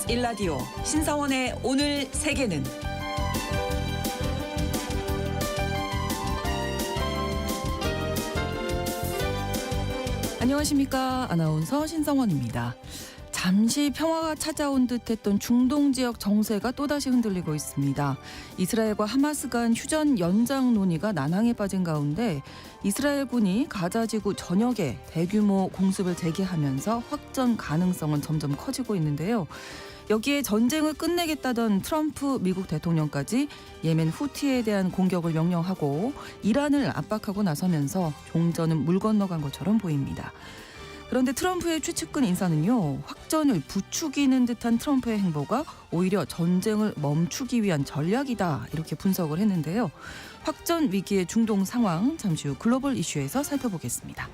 1라디오 신성원의 오늘 세계는 안녕하십니까. 아나운서 신성원입니다. 잠시 평화가 찾아온 듯했던 중동 지역 정세가 또다시 흔들리고 있습니다. 이스라엘과 하마스 간 휴전 연장 논의가 난항에 빠진 가운데 이스라엘군이 가자지구 전역에 대규모 공습을 재개하면서 확전 가능성은 점점 커지고 있는데요. 여기에 전쟁을 끝내겠다던 트럼프 미국 대통령까지 예멘 후티에 대한 공격을 명령하고 이란을 압박하고 나서면서 종전은 물 건너간 것처럼 보입니다. 그런데 트럼프의 최측근 인사는요, 확전을 부추기는 듯한 트럼프의 행보가 오히려 전쟁을 멈추기 위한 전략이다, 이렇게 분석을 했는데요. 확전 위기의 중동 상황, 잠시 후 글로벌 이슈에서 살펴보겠습니다.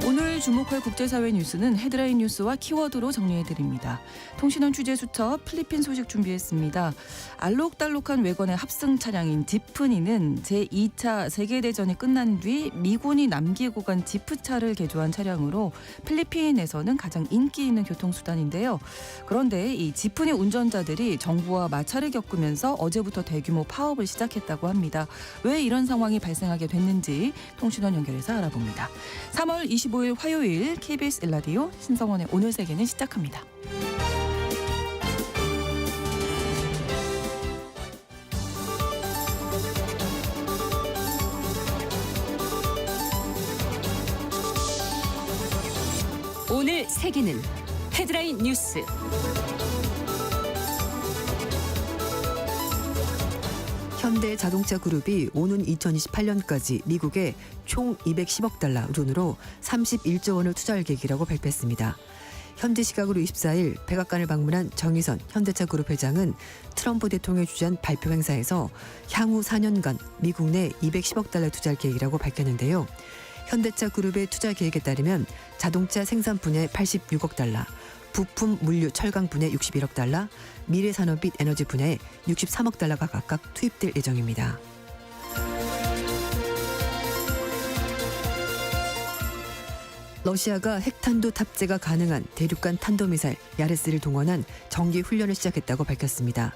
오늘 주목할 국제사회 뉴스는 헤드라인 뉴스와 키워드로 정리해드립니다. 통신원 취재수첩 필리핀 소식 준비했습니다. 알록달록한 외관의 합승 차량인 지프니는 제2차 세계대전이 끝난 뒤 미군이 남기고 간 지프차를 개조한 차량으로 필리핀에서는 가장 인기 있는 교통수단인데요. 그런데 이 지프니 운전자들이 정부와 마찰을 겪으면서 어제부터 대규모 파업을 시작했다고 합니다. 왜 이런 상황이 발생하게 됐는지 통신원 연결해서 알아봅니다. 3월 25일 화요일 KBS 1라디오 신성원의 오늘 세계는 시작합니다. 오늘 세계는 헤드라인 뉴스. 현대자동차 그룹이 오는 2028년까지 미국에 총 210억 달러 돈으로 31조 원을 투자할 계획이라고 발표했습니다. 현지 시각으로 24일 백악관을 방문한 정의선 현대차 그룹 회장은 트럼프 대통령이 주재한 발표 행사에서 향후 4년간 미국 내 210억 달러 투자할 계획이라고 밝혔는데요. 현대차 그룹의 투자 계획에 따르면 자동차 생산 분야에 86억 달러, 부품, 물류, 철강 분야에 61억 달러, 미래산업 및 에너지 분야에 63억 달러가 각각 투입될 예정입니다. 러시아가 핵탄두 탑재가 가능한 대륙간 탄도미사일 야레스를 동원한 정기 훈련을 시작했다고 밝혔습니다.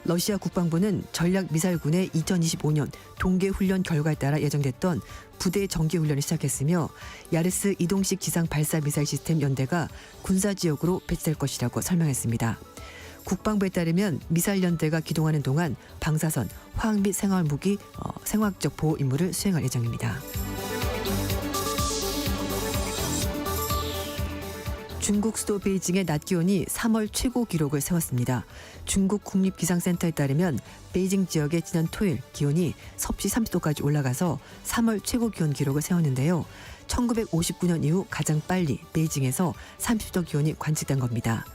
러시아 국방부는 전략미사일군의 2025년 동계훈련 결과에 따라 예정됐던 부대 정기훈련을 시작했으며 야레스 이동식 지상 발사 미사일 시스템 연대가 군사지역으로 배치될 것이라고 설명했습니다. 국방부에 따르면 미사일 연대가 기동하는 동안 방사선, 화학 및 생화무기, 생화학적 보호 임무를 수행할 예정입니다. 중국 수도 베이징의 낮 기온이 3월 최고 기록을 세웠습니다. 중국 국립기상센터에 따르면 베이징 지역의 지난 토요일 기온이 섭씨 30도까지 올라가서 3월 최고 기온 기록을 세웠는데요. 1959년 이후 가장 빨리 베이징에서 30도 기온이 관측된 겁니다.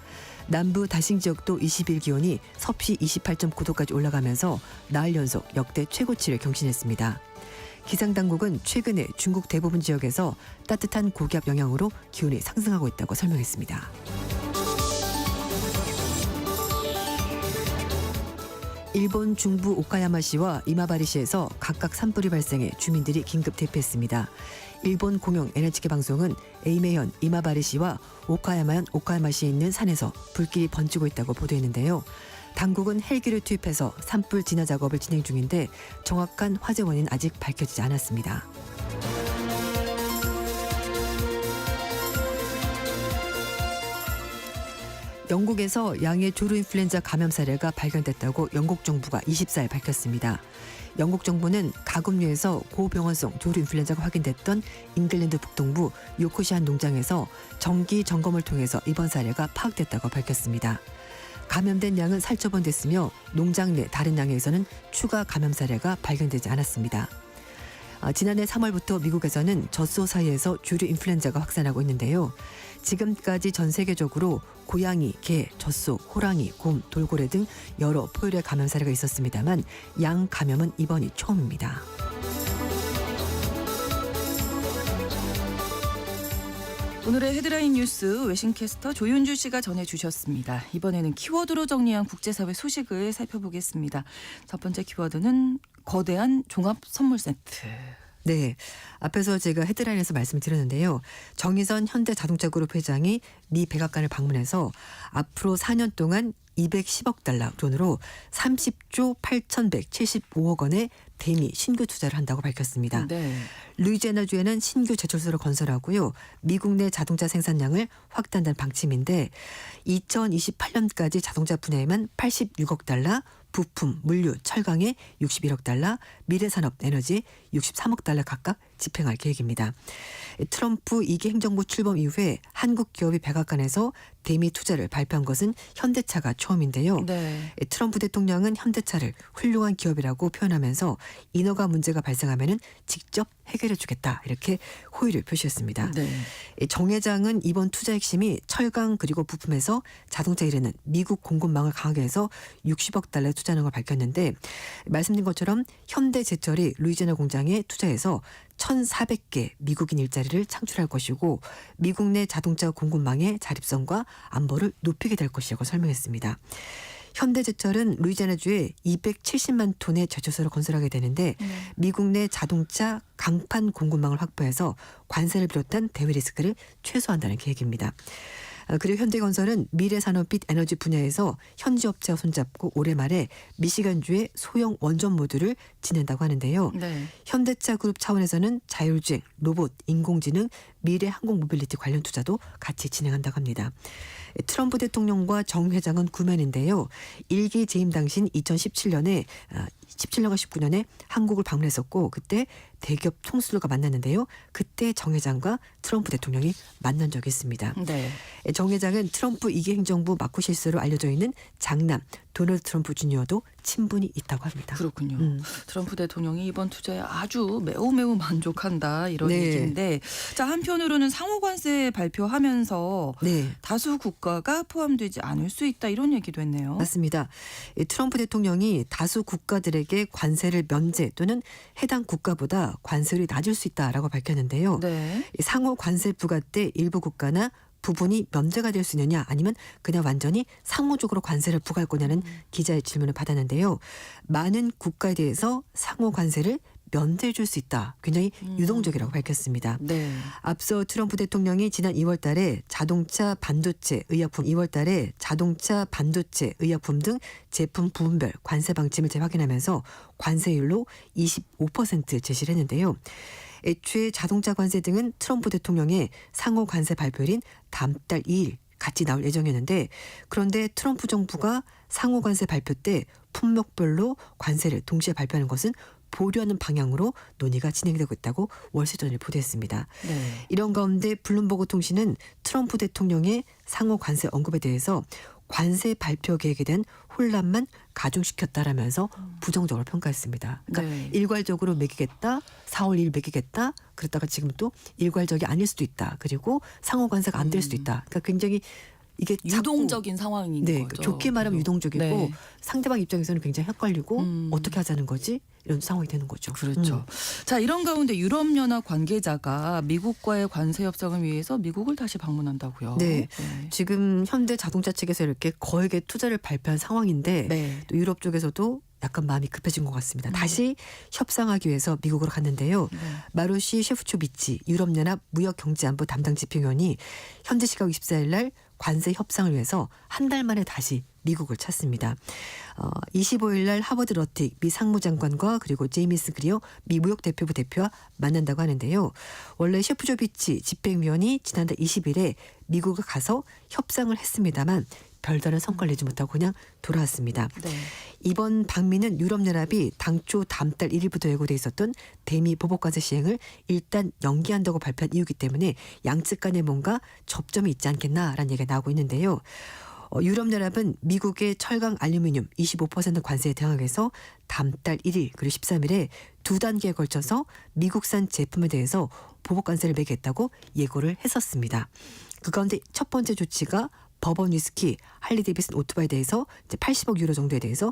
남부 다싱 지역도 20일 기온이 섭씨 28.9도까지 올라가면서 나흘 연속 역대 최고치를 경신했습니다. 기상당국은 최근에 중국 대부분 지역에서 따뜻한 고기압 영향으로 기온이 상승하고 있다고 설명했습니다. 일본 중부 오카야마시와 이마바리시에서 각각 산불이 발생해 주민들이 긴급 대피했습니다. 일본 공영 NHK 방송은 에이메현 이마바리시와 오카야마현 오카야마시에 있는 산에서 불길이 번지고 있다고 보도했는데요. 당국은 헬기를 투입해서 산불 진화 작업을 진행 중인데 정확한 화재 원인은 아직 밝혀지지 않았습니다. 영국에서 양의 조류 인플루엔자 감염 사례가 발견됐다고 영국 정부가 24일 밝혔습니다. 영국 정부는 가금류에서 고병원성 조류 인플루엔자가 확인됐던 잉글랜드 북동부 요크셔 한 농장에서 정기 점검을 통해서 이번 사례가 파악됐다고 밝혔습니다. 감염된 양은 살처분됐으며 농장 내 다른 양에서는 추가 감염 사례가 발견되지 않았습니다. 지난해 3월부터 미국에서는 젖소 사이에서 조류 인플루엔자가 확산하고 있는데요. 지금까지 전 세계적으로 고양이, 개, 젖소, 호랑이, 곰, 돌고래 등 여러 포유류의 감염 사례가 있었습니다만 양 감염은 이번이 처음입니다. 오늘의 헤드라인 뉴스 외신캐스터 조윤주 씨가 전해주셨습니다. 이번에는 키워드로 정리한 국제사회 소식을 살펴보겠습니다. 첫 번째 키워드는 거대한 종합 선물 세트. 네. 앞에서 제가 헤드라인에서 말씀드렸는데요. 정의선 현대자동차그룹 회장이 미 백악관을 방문해서 앞으로 4년 동안 210억 달러 돈으로 30조 8,175억 원의 대미 신규 투자를 한다고 밝혔습니다. 네. 루이지애나주에는 신규 제철소를 건설하고요. 미국 내 자동차 생산량을 확대한다는 방침인데 2028년까지 자동차 분야에만 86억 달러, 부품, 물류, 철강에 61억 달러, 미래산업, 에너지 63억 달러 각각 집행할 계획입니다. 트럼프 2기 행정부 출범 이후에 한국 기업이 백악관에서 대미 투자를 발표한 것은 현대차가 처음인데요. 네. 트럼프 대통령은 현대차를 훌륭한 기업이라고 표현하면서 인허가 문제가 발생하면 직접 해결해 주겠다 이렇게 호의를 표시했습니다. 네. 정 회장은 이번 투자 핵심이 철강 그리고 부품에서 자동차 일에는 미국 공급망을 강하게 해서 60억 달러 투자하는 걸 밝혔는데 말씀드린 것처럼 현대제철이 루이지애나 공장에 투자해서 1,400개 미국인 일자리를 창출할 것이고 미국 내 자동차 공급망의 자립성과 안보를 높이게 될 것이라고 설명했습니다. 현대제철은 루이지애나주에 270만 톤의 제철소를 건설하게 되는데 미국 내 자동차 강판 공급망을 확보해서 관세를 비롯한 대외 리스크를 최소화한다는 계획입니다. 그리고 현대건설은 미래산업 및 에너지 분야에서 현지 업체와 손잡고 올해 말에 미시간주에 소형 원전 모듈을 지낸다고 하는데요. 네. 현대차 그룹 차원에서는 자율주행, 로봇, 인공지능, 미래 항공 모빌리티 관련 투자도 같이 진행한다고 합니다. 트럼프 대통령과 정 회장은 구면인데요. 1기 재임 당시인 2017년에 17년과 19년에 한국을 방문했었고 그때 대기업 총수들과 만났는데요. 그때 정 회장과 트럼프 대통령이 만난 적이 있습니다. 네. 정 회장은 트럼프 2기 행정부 마코 실세로 알려져 있는 장남 도널드 트럼프 주니어도 친분이 있다고 합니다. 그렇군요. 트럼프 대통령이 이번 투자에 아주 매우 만족한다 이런 네. 얘기인데 자 한편으로는 상호관세 발표하면서 네. 다수 국가가 포함되지 않을 수 있다 이런 얘기도 했네요. 맞습니다. 트럼프 대통령이 다수 국가들에게 관세를 면제 또는 해당 국가보다 관세율이 낮을 수 있다라고 밝혔는데요. 네. 상호 관세 부과 때 일부 국가나 부분이 면제가 될 수 있느냐 아니면 그냥 완전히 상호적으로 관세를 부과할 거냐는 기자의 질문을 받았는데요. 많은 국가에 대해서 상호 관세를 면제해 줄 수 있다. 굉장히 유동적이라고 밝혔습니다. 네. 앞서 트럼프 대통령이 지난 2월 달에 자동차 반도체 의약품 2월 달에 자동차 반도체 의약품 등 제품 부분별 관세 방침을 재확인하면서 관세율로 25% 제시를 했는데요. 애초에 자동차 관세 등은 트럼프 대통령의 상호 관세 발표일인 다음 달 2일 같이 나올 예정이었는데 그런데 트럼프 정부가 상호 관세 발표 때 품목별로 관세를 동시에 발표하는 것은 보류하는 방향으로 논의가 진행되고 있다고 월스트리트저널이 보도했습니다. 네. 이런 가운데 블룸버그 통신은 트럼프 대통령의 상호 관세 언급에 대해서 관세 발표 계획에 대한 혼란만 가중시켰다라면서 부정적으로 평가했습니다. 그러니까 네. 일괄적으로 매기겠다, 4월 1일 매기겠다, 그랬다가 지금 또 일괄적이 아닐 수도 있다. 그리고 상호 관세가 안 될 수도 있다. 그러니까 굉장히 이게 유동적인 상황인 네, 거죠. 좋게 말하면 유동적이고 네. 상대방 입장에서는 굉장히 헷갈리고 어떻게 하자는 거지? 이런 상황이 되는 거죠. 그렇죠. 자 이런 가운데 유럽연합 관계자가 미국과의 관세 협상을 위해서 미국을 다시 방문한다고요. 네. 네. 지금 현대 자동차 측에서 이렇게 거액의 투자를 발표한 상황인데 네. 또 유럽 쪽에서도 약간 마음이 급해진 것 같습니다. 다시 협상하기 위해서 미국으로 갔는데요. 네. 마루시 셰프초비치 유럽연합 무역경제안보 담당 집행위원이 현지 시각 24일 날 관세 협상을 위해서 한 달 만에 다시 미국을 찾습니다. 25일 날 하버드 러틱 미 상무장관과 그리고 제이미스 그리어 미 무역대표부 대표와 만난다고 하는데요. 원래 셰프초비치 집행위원이 지난달 20일에 미국에 가서 협상을 했습니다만 별다른 성과를 내지 못하고 그냥 돌아왔습니다. 네. 이번 방미는 유럽연합이 당초 다음 달 1일부터 예고돼 있었던 대미 보복관세 시행을 일단 연기한다고 발표한 이유이기 때문에 양측 간에 뭔가 접점이 있지 않겠나라는 얘기가 나오고 있는데요. 유럽연합은 미국의 철강 알루미늄 25% 관세에 대항하기 위해서 다음 달 1일 그리고 13일에 두 단계에 걸쳐서 미국산 제품에 대해서 보복관세를 매기겠다고 예고를 했었습니다. 그 가운데 첫 번째 조치가 버번 위스키, 할리 데이비슨 오토바이에 대해서 이제 80억 유로 정도에 대해서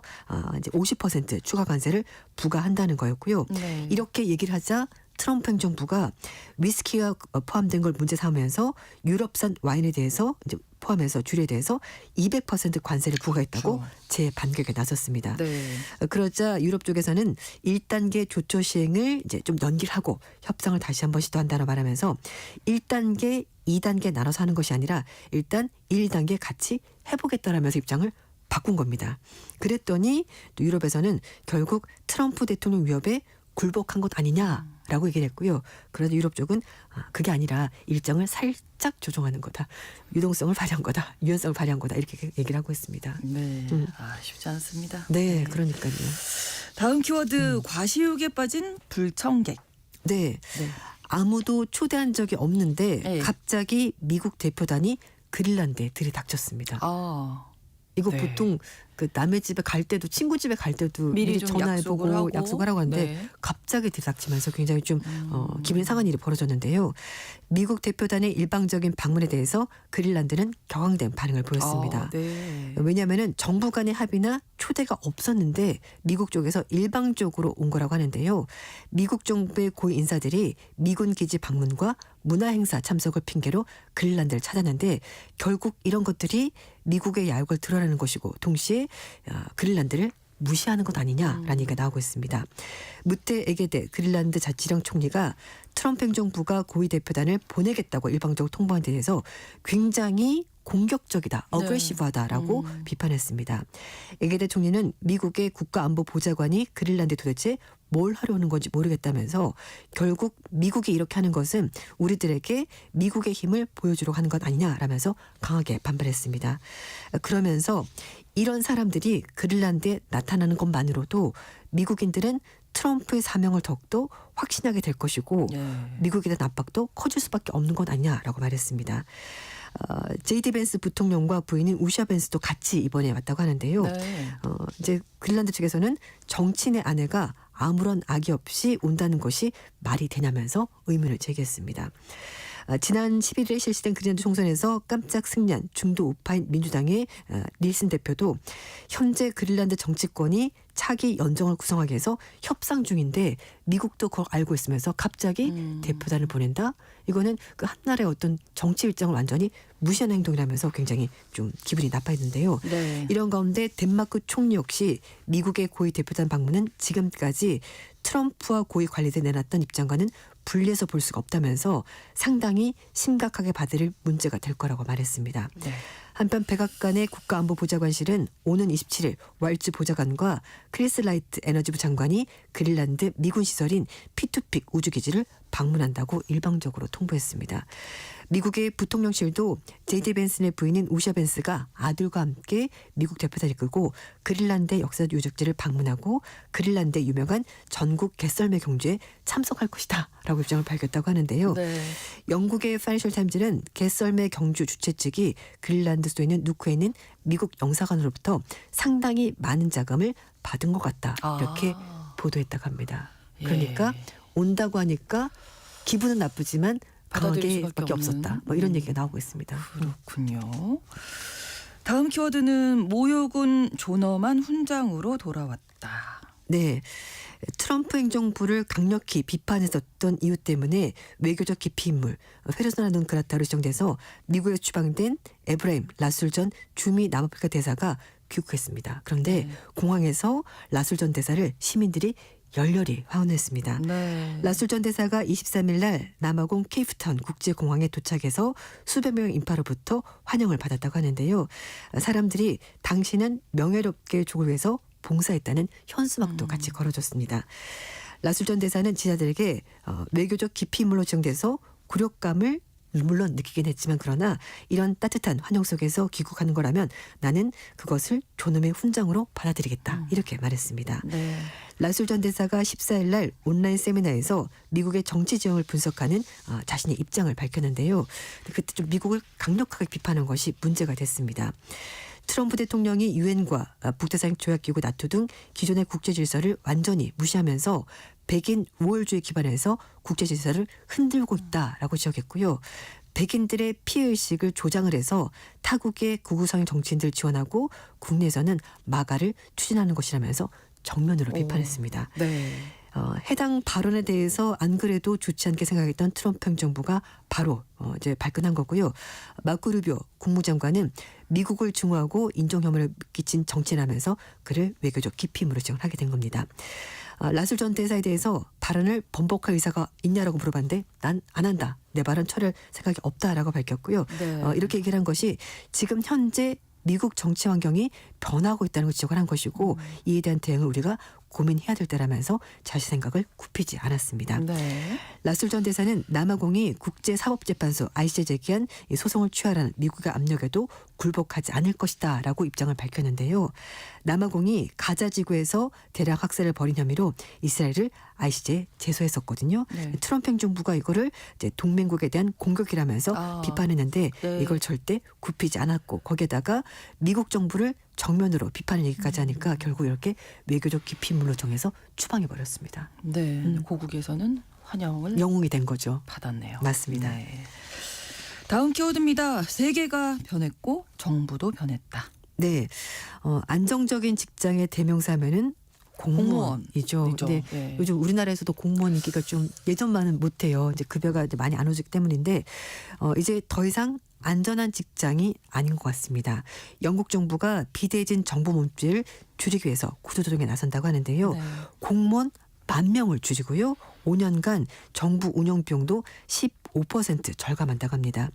이제 50% 추가 관세를 부과한다는 거였고요. 네. 이렇게 얘기를 하자 트럼프 행정부가 위스키가 포함된 걸 문제 삼으면서 유럽산 와인에 대해서 이제 포함해서 주류에 대해서 200% 관세를 부과했다고 그렇죠. 재반격에 나섰습니다. 네. 그러자 유럽 쪽에서는 1단계 조처 시행을 이제 좀 연기하고 협상을 다시 한번 시도한다고 말하면서 1단계, 2단계 나눠서 하는 것이 아니라 일단 1단계 같이 해보겠다라면서 입장을 바꾼 겁니다. 그랬더니 또 유럽에서는 결국 트럼프 대통령 위협에 굴복한 것 아니냐라고 얘기를 했고요. 그래도 유럽 쪽은 그게 아니라 일정을 살짝 조정하는 거다. 유동성을 발휘한 거다. 유연성을 발휘한 거다. 이렇게 얘기를 하고 있습니다. 네. 쉽지 않습니다. 네, 그러니까요. 다음 키워드 과시욕에 빠진 불청객. 네. 네. 아무도 초대한 적이 없는데 네. 갑자기 미국 대표단이 그린란드에 들이닥쳤습니다. 이거 네. 보통 그 남의 집에 갈 때도 친구 집에 갈 때도 미리 좀 전화해보고 약속을 하고 하는데 네. 갑자기 들이닥치면서 굉장히 좀 기분이 상한 일이 벌어졌는데요. 미국 대표단의 일방적인 방문에 대해서 그린란드는 격앙된 반응을 보였습니다. 네. 왜냐하면 정부 간의 합의나 초대가 없었는데 미국 쪽에서 일방적으로 온 거라고 하는데요. 미국 정부의 고위 인사들이 미군 기지 방문과 문화행사 참석을 핑계로 그린란드를 찾았는데 결국 이런 것들이 미국의 야욕을 드러내는 것이고 동시에 그린란드를 무시하는 것 아니냐라는 얘기가 나오고 있습니다. 무테 에게데 그린란드 자치령 총리가 트럼프 행정부가 고위 대표단을 보내겠다고 일방적으로 통보한 데 대해서 굉장히 공격적이다, 어그레시브하다라고 비판했습니다. 에게데 총리는 미국의 국가안보보좌관이 그린란드에 도대체 뭘 하려 하는 건지 모르겠다면서 결국 미국이 이렇게 하는 것은 우리들에게 미국의 힘을 보여주려고 하는 것 아니냐라면서 강하게 반발했습니다. 그러면서 이런 사람들이 그린란드에 나타나는 것만으로도 미국인들은 트럼프의 사명을 더욱더 확신하게 될 것이고 미국에 대한 압박도 커질 수밖에 없는 것 아니냐라고 말했습니다. 제이디 벤스 부통령과 부인인 우샤 벤스도 같이 이번에 왔다고 하는데요. 이제 그린란드 측에서는 정치인의 아내가 아무런 악의 없이 온다는 것이 말이 되냐면서 의문을 제기했습니다. 지난 11일에 실시된 그린란드 총선에서 깜짝 승리한 중도 우파인 민주당의 닐슨 대표도 현재 그린란드 정치권이 차기 연정을 구성하기 위해서 협상 중인데 미국도 그걸 알고 있으면서 갑자기 대표단을 보낸다? 이거는 그 한나라의 어떤 정치 일정을 완전히 무시하는 행동이라면서 굉장히 좀 기분이 나빠했는데요. 네. 이런 가운데 덴마크 총리 역시 미국의 고위 대표단 방문은 지금까지 트럼프와 고위 관리들이 내놨던 입장과는 분리해서 볼 수가 없다면서 상당히 심각하게 받을 문제가 될 거라고 말했습니다. 네. 한편 백악관의 국가안보보좌관실은 오는 27일 왈츠 보좌관과 크리스 라이트 에너지부 장관이 그린란드 미군 시설인 피투픽 우주기지를 방문한다고 일방적으로 통보했습니다. 미국의 부통령실도 제이디 벤슨의 부인인 우샤 벤스가 아들과 함께 미국 대표단을 이끌고 그린란드의 역사 유적지를 방문하고 그린란드의 유명한 전국 개썰매 경주에 참석할 것이다 라고 입장을 밝혔다고 하는데요. 네. 영국의 파이낸셜 타임즈는 개썰매 경주 주최 측이 그린란드 수도에 있는 누크에 있는 미국 영사관으로부터 상당히 많은 자금을 받은 것 같다 이렇게 보도했다고 합니다. 그러니까 온다고 하니까 기분은 나쁘지만 강하게 밖에 없었다. 뭐 이런 얘기가 나오고 있습니다. 그렇군요. 다음 키워드는 모욕은 존엄한 훈장으로 돌아왔다. 네. 트럼프 행정부를 강력히 비판했었던 이유 때문에 외교적 기피 인물 페르소나 논 그라타로 지정돼서 미국에 추방된 에브라임 라술 전 주미 남아프리카 대사가 귀국했습니다. 그런데 공항에서 라술 전 대사를 시민들이 열렬히 환호했습니다. 라술 전 대사가 23일 날 남아공 케이프타운 국제공항에 도착해서 수백 명의 인파로부터 환영을 받았다고 하는데요. 사람들이 당신은 명예롭게 족을 위해서 봉사했다는 현수막도 같이 걸어줬습니다. 라술 전 대사는 지자들에게 외교적 기피 인물로 지정돼서 굴욕감을 물론 느끼긴 했지만 그러나 이런 따뜻한 환영 속에서 귀국하는 거라면 나는 그것을 존엄의 훈장으로 받아들이겠다 이렇게 말했습니다. 라술 전 대사가 14일 날 온라인 세미나에서 미국의 정치 지형을 분석하는 자신의 입장을 밝혔는데요. 그때 좀 미국을 강력하게 비판한 것이 문제가 됐습니다. 트럼프 대통령이 유엔과 북대서양 조약기구 나토 등 기존의 국제 질서를 완전히 무시하면서 백인 우월주의 기반에서 국제 질서를 흔들고 있다라고 지적했고요. 백인들의 피해의식을 조장을 해서 타국의 극우성의 정치인들 지원하고 국내에서는 마가를 추진하는 것이라면서 정면으로 비판했습니다. 해당 발언에 대해서 안 그래도 좋지 않게 생각했던 트럼프 행정부가 바로 이제 발끈한 거고요. 마크 루비오 국무장관은 미국을 증오하고 인종 혐오를 끼친 정치라면서 그를 외교적 기피임으로 지정을 하게 된 겁니다. 라술 전 대사에 대해서 발언을 번복할 의사가 있냐라고 물어봤는데 난 안 한다. 내 발언 처리할 생각이 없다라고 밝혔고요. 네. 이렇게 얘기를 한 것이 지금 현재 미국 정치 환경이 변하고 있다는 걸 지적을 한 것이고 이에 대한 대응을 우리가 고민해야 될 때라면서 자신 생각을 굽히지 않았습니다. 네. 라술 전 대사는 남아공이 국제사법재판소 ICC에 제기한 이 소송을 취하라는 미국의 압력에도 굴복하지 않을 것이다라고 입장을 밝혔는데요. 남아공이 가자지구에서 대량 학살을 벌인 혐의로 이스라엘을 ICC에 제소했었거든요. 네. 트럼프 행정부가 이거를 이제 동맹국에 대한 공격이라면서 비판했는데 네. 이걸 절대 굽히지 않았고 거기에다가 미국 정부를 정면으로 비판을 얘기까지 하니까 결국 이렇게 외교적 기피물로 정해서 추방해 버렸습니다. 네. 고국에서는 환영을 영웅이 된 거죠. 받았네요. 맞습니다. 네. 다음 키워드입니다. 세계가 변했고 정부도 변했다. 네, 안정적인 직장의 대명사면은 공무원이죠. 공무원이죠. 근데 네. 요즘 우리나라에서도 공무원 인기가 좀 예전만은 못해요. 이제 급여가 이제 많이 안 오르기 때문인데 이제 더 이상 안전한 직장이 아닌 것 같습니다. 영국 정부가 비대진 정부 몸집을 줄이기 위해서 구조조정에 나선다고 하는데요. 네. 공무원 10,000명을 줄이고요. 5년간 정부 운영 비용도 15% 절감한다고 합니다.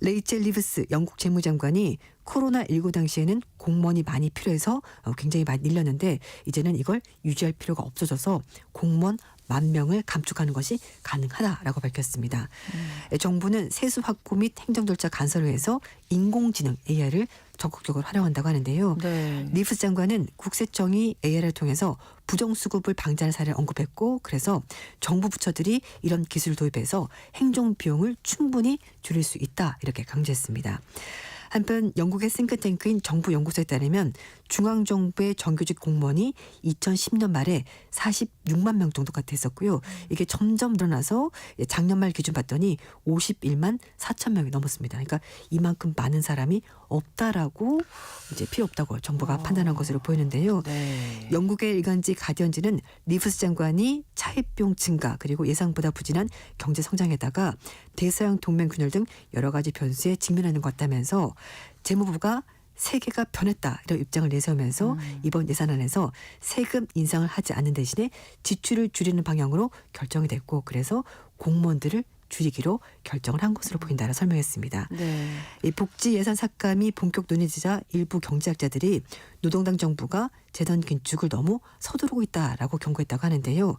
레이첼 리브스 영국 재무장관이 코로나19 당시에는 공무원이 많이 필요해서 굉장히 많이 늘렸는데 이제는 이걸 유지할 필요가 없어져서 공무원 10,000명을 감축하는 것이 가능하다라고 밝혔습니다. 정부는 세수 확보 및 행정 절차 간섭을 위해서 인공지능 AI를 적극적으로 활용한다고 하는데요. 네. 리브스 장관은 국세청이 AI를 통해서 부정수급을 방지하는 사례를 언급했고 그래서 정부 부처들이 이런 기술을 도입해서 행정 비용을 충분히 줄일 수 있다 이렇게 강조했습니다. 한편 영국의 싱크탱크인 정부연구소에 따르면 중앙정부의 정규직 공무원이 2010년 말에 46만 명 정도가 됐었고요. 이게 점점 늘어나서 작년 말 기준 봤더니 51만 4천 명이 넘었습니다. 그러니까 이만큼 많은 사람이 없다라고 이제 필요 없다고 정부가 판단한 것으로 보이는데요. 네. 영국의 일간지 가디언지는 리브스 장관이 차입 비용 증가 그리고 예상보다 부진한 경제 성장에다가 대서양 동맹 균열 등 여러 가지 변수에 직면하는 것 같다면서 재무부가 세계가 변했다 이런 입장을 내세우면서 이번 예산안에서 세금 인상을 하지 않는 대신에 지출을 줄이는 방향으로 결정이 됐고 그래서 공무원들을 줄이기로 결정을 한 것으로 보인다라 설명했습니다. 네. 이 복지 예산 삭감이 본격 논의되자 일부 경제학자들이 노동당 정부가 재단 긴축을 너무 서두르고 있다라고 경고했다고 하는데요.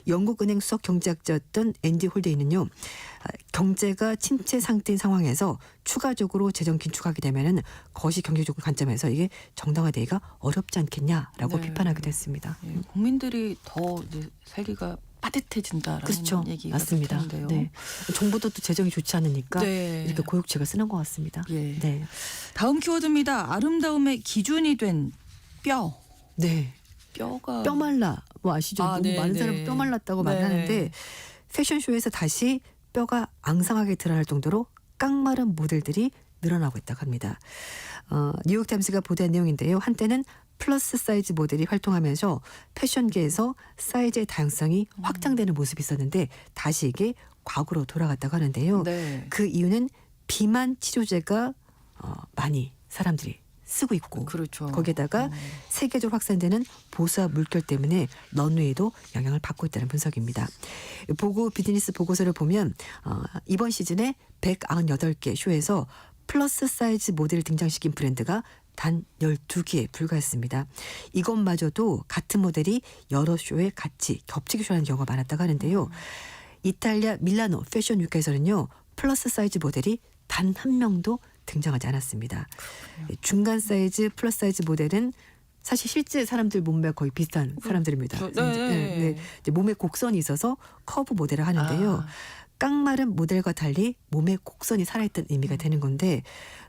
영국은행 수석 경제학자였던 앤디 홀데이는요. 경제가 침체 상태인 상황에서 추가적으로 재정 긴축하게 되면은 거시 경제적 관점에서 이게 정당화되기가 어렵지 않겠냐라고 네. 비판하기도 했습니다. 예, 국민들이 더 이제 살기가 빠듯해진다라는 그렇죠. 얘기가 맞습니다. 좋던데요. 네. 정부도 또 재정이 좋지 않으니까 네. 이렇게 고육책을 쓰는 것 같습니다. 예. 네. 다음 키워드입니다. 아름다움의 기준이 된 뼈. 네. 뼈가 뼈 말라 뭐 아시죠? 너무 네, 많은 네. 사람이 뼈 말랐다고 네. 말하는데 패션쇼에서 다시 뼈가 앙상하게 드러날 정도로 깡마른 모델들이 늘어나고 있다고 합니다. 뉴욕타임스가 보도한 내용인데요. 한때는 플러스 사이즈 모델이 활동하면서 패션계에서 사이즈의 다양성이 확장되는 모습이 있었는데 다시 이게 과거로 돌아갔다고 하는데요. 네. 그 이유는 비만 치료제가 많이 사람들이 쓰고 있고 그렇죠. 거기에다가 세계적으로 확산되는 보수화 물결 때문에 런웨이도 영향을 받고 있다는 분석입니다. 보고 비즈니스 보고서를 보면 이번 시즌에 198개 쇼에서 플러스 사이즈 모델을 등장시킨 브랜드가 단 12개에 불과했습니다. 이것마저도 같은 모델이 여러 쇼에 같이 겹치게 쇼하는 경우가 많았다고 하는데요. 이탈리아 밀라노 패션 위크에서는요. 플러스 사이즈 모델이 단 한 명도 등장하지 않았습니다. 중간 사이즈 플러스 사이즈 모델은 사실 실제 사람들 몸매 거의 비슷한 사람들입니다. 네. 이제 몸에 곡선이 있어서 커브 모델을 하는데요. 깡마른 모델과 달리 몸에 곡선이 살아있다는 의미가 되는 건데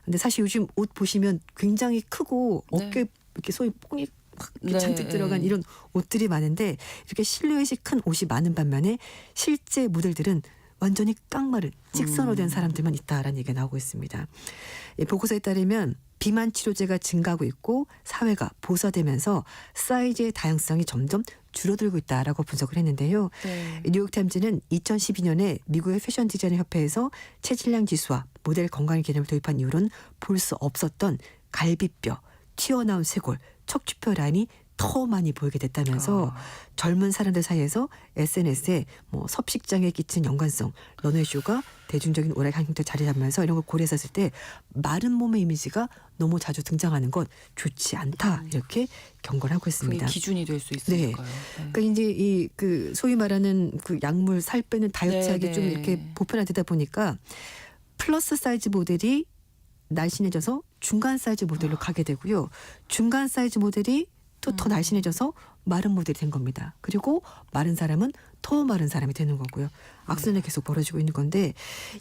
근데 사실 요즘 옷 보시면 굉장히 크고 네. 어깨 이렇게 소위 뽕이 막 이렇게 네. 잔뜩 들어간 이런 옷들이 많은데 이렇게 실루엣이 큰 옷이 많은 반면에 실제 모델들은 완전히 깡마른 직선으로 된 사람들만 있다라는 얘기가 나오고 있습니다. 보고서에 따르면 비만 치료제가 증가하고 있고 사회가 보수화되면서 사이즈의 다양성이 점점 줄어들고 있다라고 분석을 했는데요. 네. 뉴욕타임즈는 2012년에 미국의 패션 디자인 협회에서 체질량 지수와 모델 건강 개념을 도입한 이후로는 볼 수 없었던 갈비뼈, 튀어나온 쇄골, 척추뼈 라인이 더 많이 보이게 됐다면서 젊은 사람들 사이에서 SNS에 뭐 섭식장애 끼친 연관성, 런웨이쇼가 대중적인 오락 형태 자리 잡으면서 이런 걸 고려했었을 때 마른 몸의 이미지가 너무 자주 등장하는 건 좋지 않다 이렇게 경고를 하고 있습니다. 그게 기준이 될 수 있으니까요. 네. 그러니까 이제 이 그 소위 말하는 그 약물 살 빼는 다이어트하기 네, 좀 네. 이렇게 보편화되다 보니까 플러스 사이즈 모델이 날씬해져서 중간 사이즈 모델로 가게 되고요. 중간 사이즈 모델이 또 더 날씬해져서 마른 모델이 된 겁니다. 그리고 마른 사람은 더 마른 사람이 되는 거고요. 악순환이 계속 벌어지고 있는 건데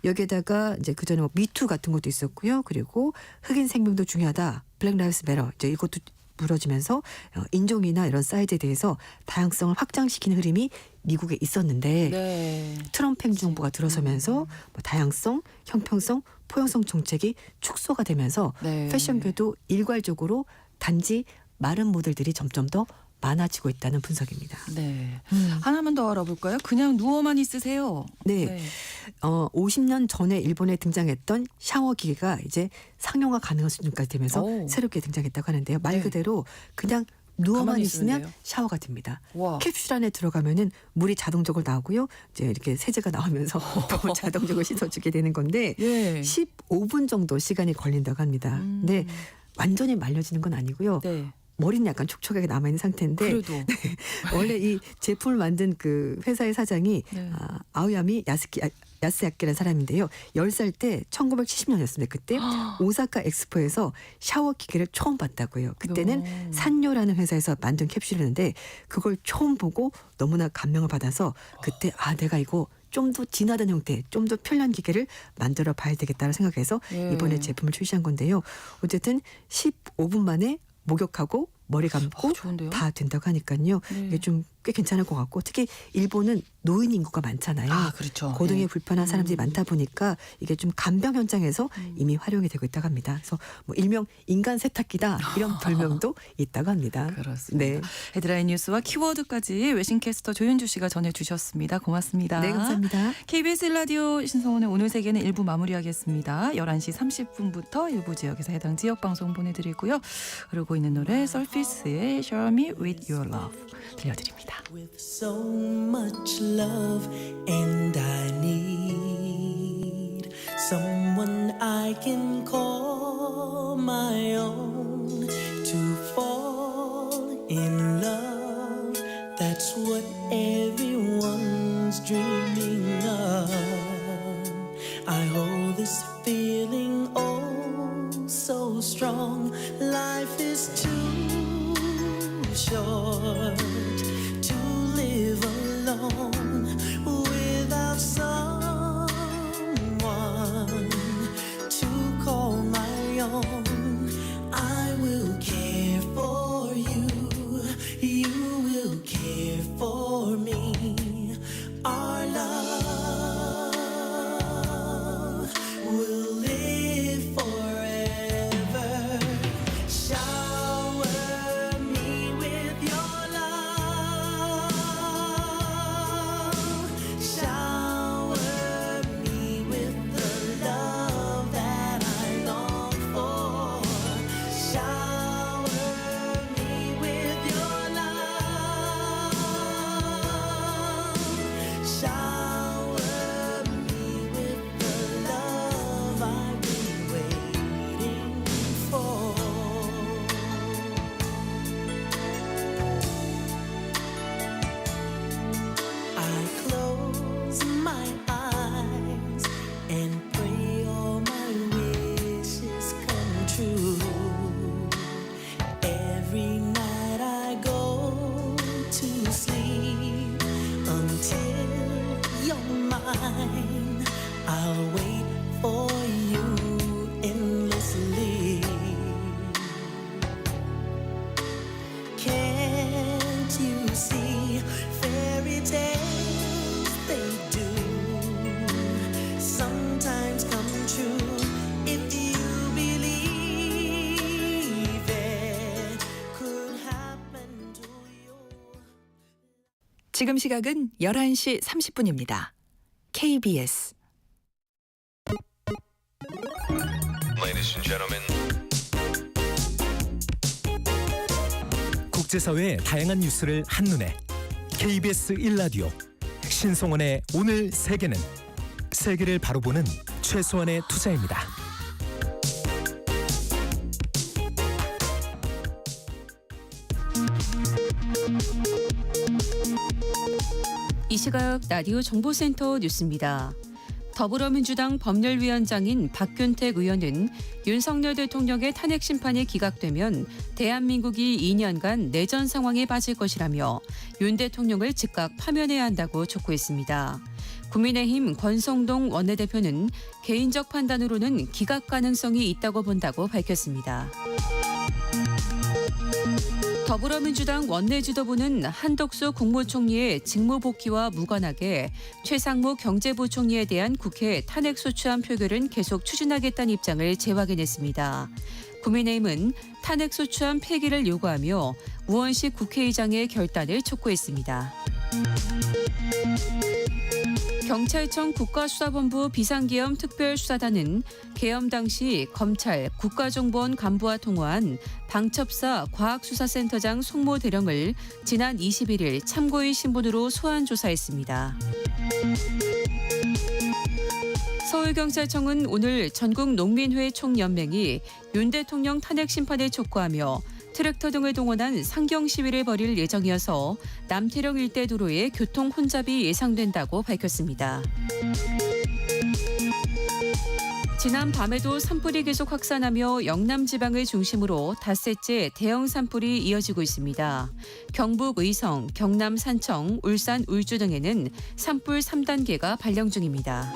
여기에다가 이제 그 전에 뭐 미투 같은 것도 있었고요. 그리고 흑인 생명도 중요하다. 블랙 라이브스 매터 이제 이것도 무너지면서 인종이나 이런 사이즈에 대해서 다양성을 확장시키는 흐름이 미국에 있었는데 네. 트럼프 행정부가 들어서면서 뭐 다양성, 형평성, 포용성 정책이 축소가 되면서 네. 패션계도 일괄적으로 단지 마른 모델들이 점점 더 많아지고 있다는 분석입니다. 네. 하나만 더 알아볼까요? 그냥 누워만 있으세요. 네. 50년 전에 일본에 등장했던 샤워 기계가 이제 상용화 가능한 수준까지 되면서 오. 새롭게 등장했다고 하는데요. 말 네. 그대로 그냥 누워만 가만히 있으면 있으면 돼요? 샤워가 됩니다. 와. 캡슐 안에 들어가면은 물이 자동적으로 나오고요. 이제 이렇게 세제가 나오면서 자동적으로 씻어주게 되는 건데 예. 15분 정도 시간이 걸린다고 합니다. 근데 완전히 말려지는 건 아니고요. 네. 머리는 약간 촉촉하게 남아있는 상태인데 그래도 원래 이 제품을 만든 그 회사의 사장이 네. 아오야미 야스야키라는 사람인데요. 10살 때 1970년이었습니다. 그때 오사카 엑스포에서 샤워 기계를 처음 봤다고요. 그때는 산요라는 회사에서 만든 캡슐이었는데 그걸 처음 보고 너무나 감명을 받아서 그때 내가 이거 좀 더 진화된 형태, 좀 더 편리한 기계를 만들어 봐야 되겠다고 생각해서 예. 이번에 제품을 출시한 건데요. 어쨌든 15분 만에 목욕하고 머리 감고 좋은데요? 다 된다고 하니까요. 네. 이게 좀 꽤 괜찮을 것 같고 특히 일본은 노인 인구가 많잖아요. 그렇죠. 고동이 네. 불편한 사람들이 많다 보니까 이게 좀 간병 현장에서 이미 활용이 되고 있다고 합니다. 그래서 뭐 일명 인간 세탁기다 이런 별명도 있다고 합니다. 그렇습니다. 네, 헤드라인 뉴스와 키워드까지 외신캐스터 조윤주 씨가 전해주셨습니다. 고맙습니다. 네 감사합니다. KBS 라디오 신성원의 오늘 세계는 1부 마무리하겠습니다. 11시 30분부터 일부 지역에서 해당 지역 방송 보내드리고요. 그러고 있는 노래 서피스의 Show Me With Your Love 들려드립니다. With so much love, and I need someone I can call my own to fall in love. That's what everyone's dreaming of. I hold this feeling oh so strong. Life is too short to live alone without someone to call my own. I will care for you, you will care for me. Our love will live forever. Shower me with your love. Shower me with the love that I long for. Shower me with your love. Shower me with the love I've been waiting for. I close my eyes and pray all my wishes come true. Every night I go to sleep until you're mine. I'll wait for you endlessly. Can't you see fairy tales they do sometimes come true if you believe it could happen to you. 지금 시각은 11시 30분입니다. KBS Ladies and gentlemen. 국제사회의 다양한 뉴스를 한눈에 KBS 1라디오 신성원의 오늘 세계는 세계를 바로 보는 최소한의 투자입니다. 이 시각 라디오 정보센터 뉴스입니다. 더불어민주당 법률위원장인 박균택 의원은 윤석열 대통령의 탄핵 심판이 기각되면 대한민국이 2년간 내전 상황에 빠질 것이라며 윤 대통령을 즉각 파면해야 한다고 촉구했습니다. 국민의힘 권성동 원내대표는 개인적 판단으로는 기각 가능성이 있다고 본다고 밝혔습니다. 더불어민주당 원내지도부는 한덕수 국무총리의 직무복귀와 무관하게 최상무 경제부총리에 대한 국회 탄핵소추안 표결은 계속 추진하겠다는 입장을 재확인했습니다. 국민의힘은 탄핵소추안 폐기를 요구하며 우원식 국회의장의 결단을 촉구했습니다. 경찰청 국가수사본부 비상계엄 특별수사단은 계엄 당시 검찰 국가정보원 간부와 통화한 방첩사 과학수사센터장 송모 대령을 지난 21일 참고인 신분으로 소환 조사했습니다. 서울경찰청은 오늘 전국농민회 총연맹이 윤 대통령 탄핵 심판을 촉구하며 트랙터 등을 동원한 상경 시위를 벌일 예정이어서 남태령 일대 도로에 교통 혼잡이 예상된다고 밝혔습니다. 지난 밤에도 산불이 계속 확산하며 영남 지방을 중심으로 닷새째 대형 산불이 이어지고 있습니다. 경북 의성, 경남 산청, 울산 울주 등에는 산불 3단계가 발령 중입니다.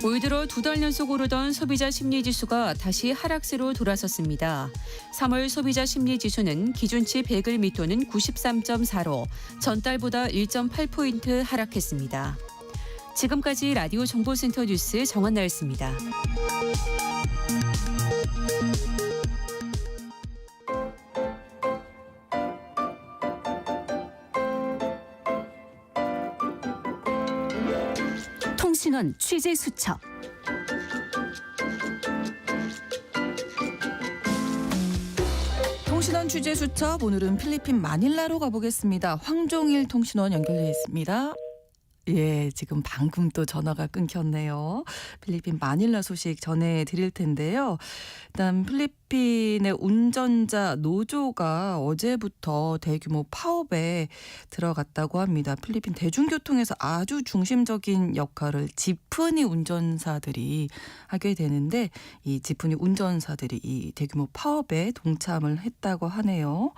올 들어 2달 연속 오르던 소비자 심리지수가 다시 하락세로 돌아섰습니다. 3월 소비자 심리지수는 기준치 100을 밑도는 93.4로 전달보다 1.8포인트 하락했습니다. 지금까지 라디오 정보센터 뉴스 정한나였습니다. 통신원 취재 수첩. 통신원 취재 수첩 오늘은 필리핀 마닐라로 가보겠습니다. 황종일 통신원 연결되어 있습니다. 예, 지금 방금 또 전화가 끊겼네요. 필리핀 마닐라 소식 전해드릴 텐데요. 일단 필리핀의 운전자 노조가 어제부터 대규모 파업에 들어갔다고 합니다. 필리핀 대중교통에서 아주 중심적인 역할을 지프니 운전사들이 하게 되는데 이 지프니 운전사들이 이 대규모 파업에 동참을 했다고 하네요.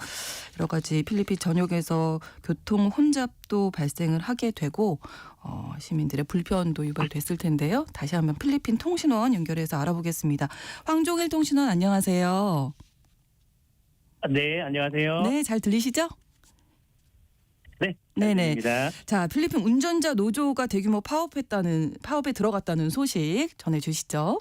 여러 가지 필리핀 전역에서 교통 혼잡도 발생을 하게 되고 시민들의 불편도 유발됐을 텐데요. 다시 한번 필리핀 통신원 연결해서 알아보겠습니다. 황종일 통신원 안녕하세요. 네, 안녕하세요. 네, 잘 들리시죠? 네, 네네. 들립니다. 자, 필리핀 운전자 노조가 대규모 파업에 들어갔다는 소식 전해주시죠.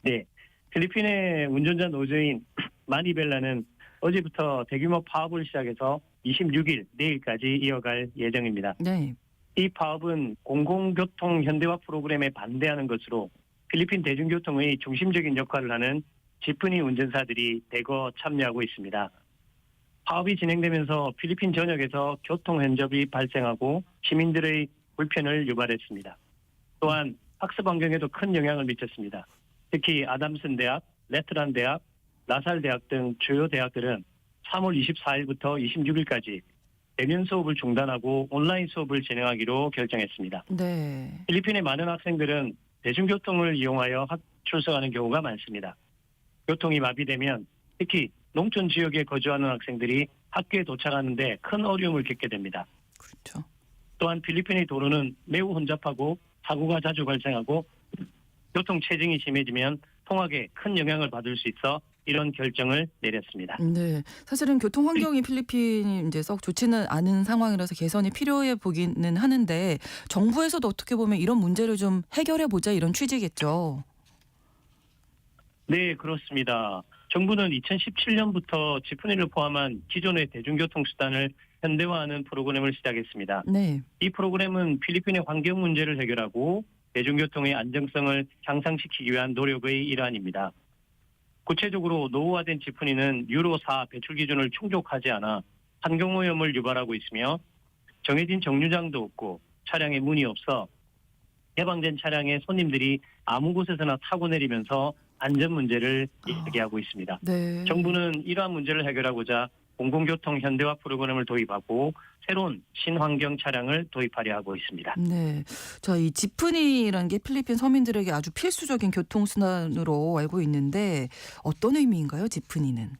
네, 필리핀의 운전자 노조인 마니벨라는 어제부터 대규모 파업을 시작해서 26일 내일까지 이어갈 예정입니다. 네. 이 파업은 공공교통 현대화 프로그램에 반대하는 것으로 필리핀 대중교통의 중심적인 역할을 하는 지프니 운전사들이 대거 참여하고 있습니다. 파업이 진행되면서 필리핀 전역에서 교통 혼잡이 발생하고 시민들의 불편을 유발했습니다. 또한 학습 환경에도 큰 영향을 미쳤습니다. 특히 아담슨 대학, 레트란 대학, 라살 대학 등 주요 대학들은 3월 24일부터 26일까지 대면 수업을 중단하고 온라인 수업을 진행하기로 결정했습니다. 네. 필리핀의 많은 학생들은 대중교통을 이용하여 출석하는 경우가 많습니다. 교통이 마비되면 특히 농촌 지역에 거주하는 학생들이 학교에 도착하는데 큰 어려움을 겪게 됩니다. 그렇죠. 또한 필리핀의 도로는 매우 혼잡하고 사고가 자주 발생하고 교통 체증이 심해지면 통학에 큰 영향을 받을 수 있어 이런 결정을 내렸습니다. 네, 사실은 교통 환경이 필리핀이 이제 썩 좋지는 않은 상황이라서 개선이 필요해 보기는 하는데 정부에서도 어떻게 보면 이런 문제를 좀 해결해 보자 이런 취지겠죠. 네, 그렇습니다. 정부는 2017년부터 지프니를 포함한 기존의 대중교통수단을 현대화하는 프로그램을 시작했습니다. 네. 이 프로그램은 필리핀의 환경 문제를 해결하고 대중교통의 안정성을 향상시키기 위한 노력의 일환입니다. 구체적으로 노후화된 지프니는 유로4 배출 기준을 충족하지 않아 환경오염을 유발하고 있으며 정해진 정류장도 없고 차량에 문이 없어 개방된 차량에 손님들이 아무 곳에서나 타고 내리면서 안전 문제를 야기하고 있습니다. 네. 정부는 이러한 문제를 해결하고자 공공교통 현대화 프로그램을 도입하고 새로운 신환경 차량을 도입하려 하고 있습니다. 네. 자, 이 지프니라는 게 필리핀 서민들에게 아주 필수적인 교통수단으로 알고 있는데 어떤 의미인가요, 지프니는?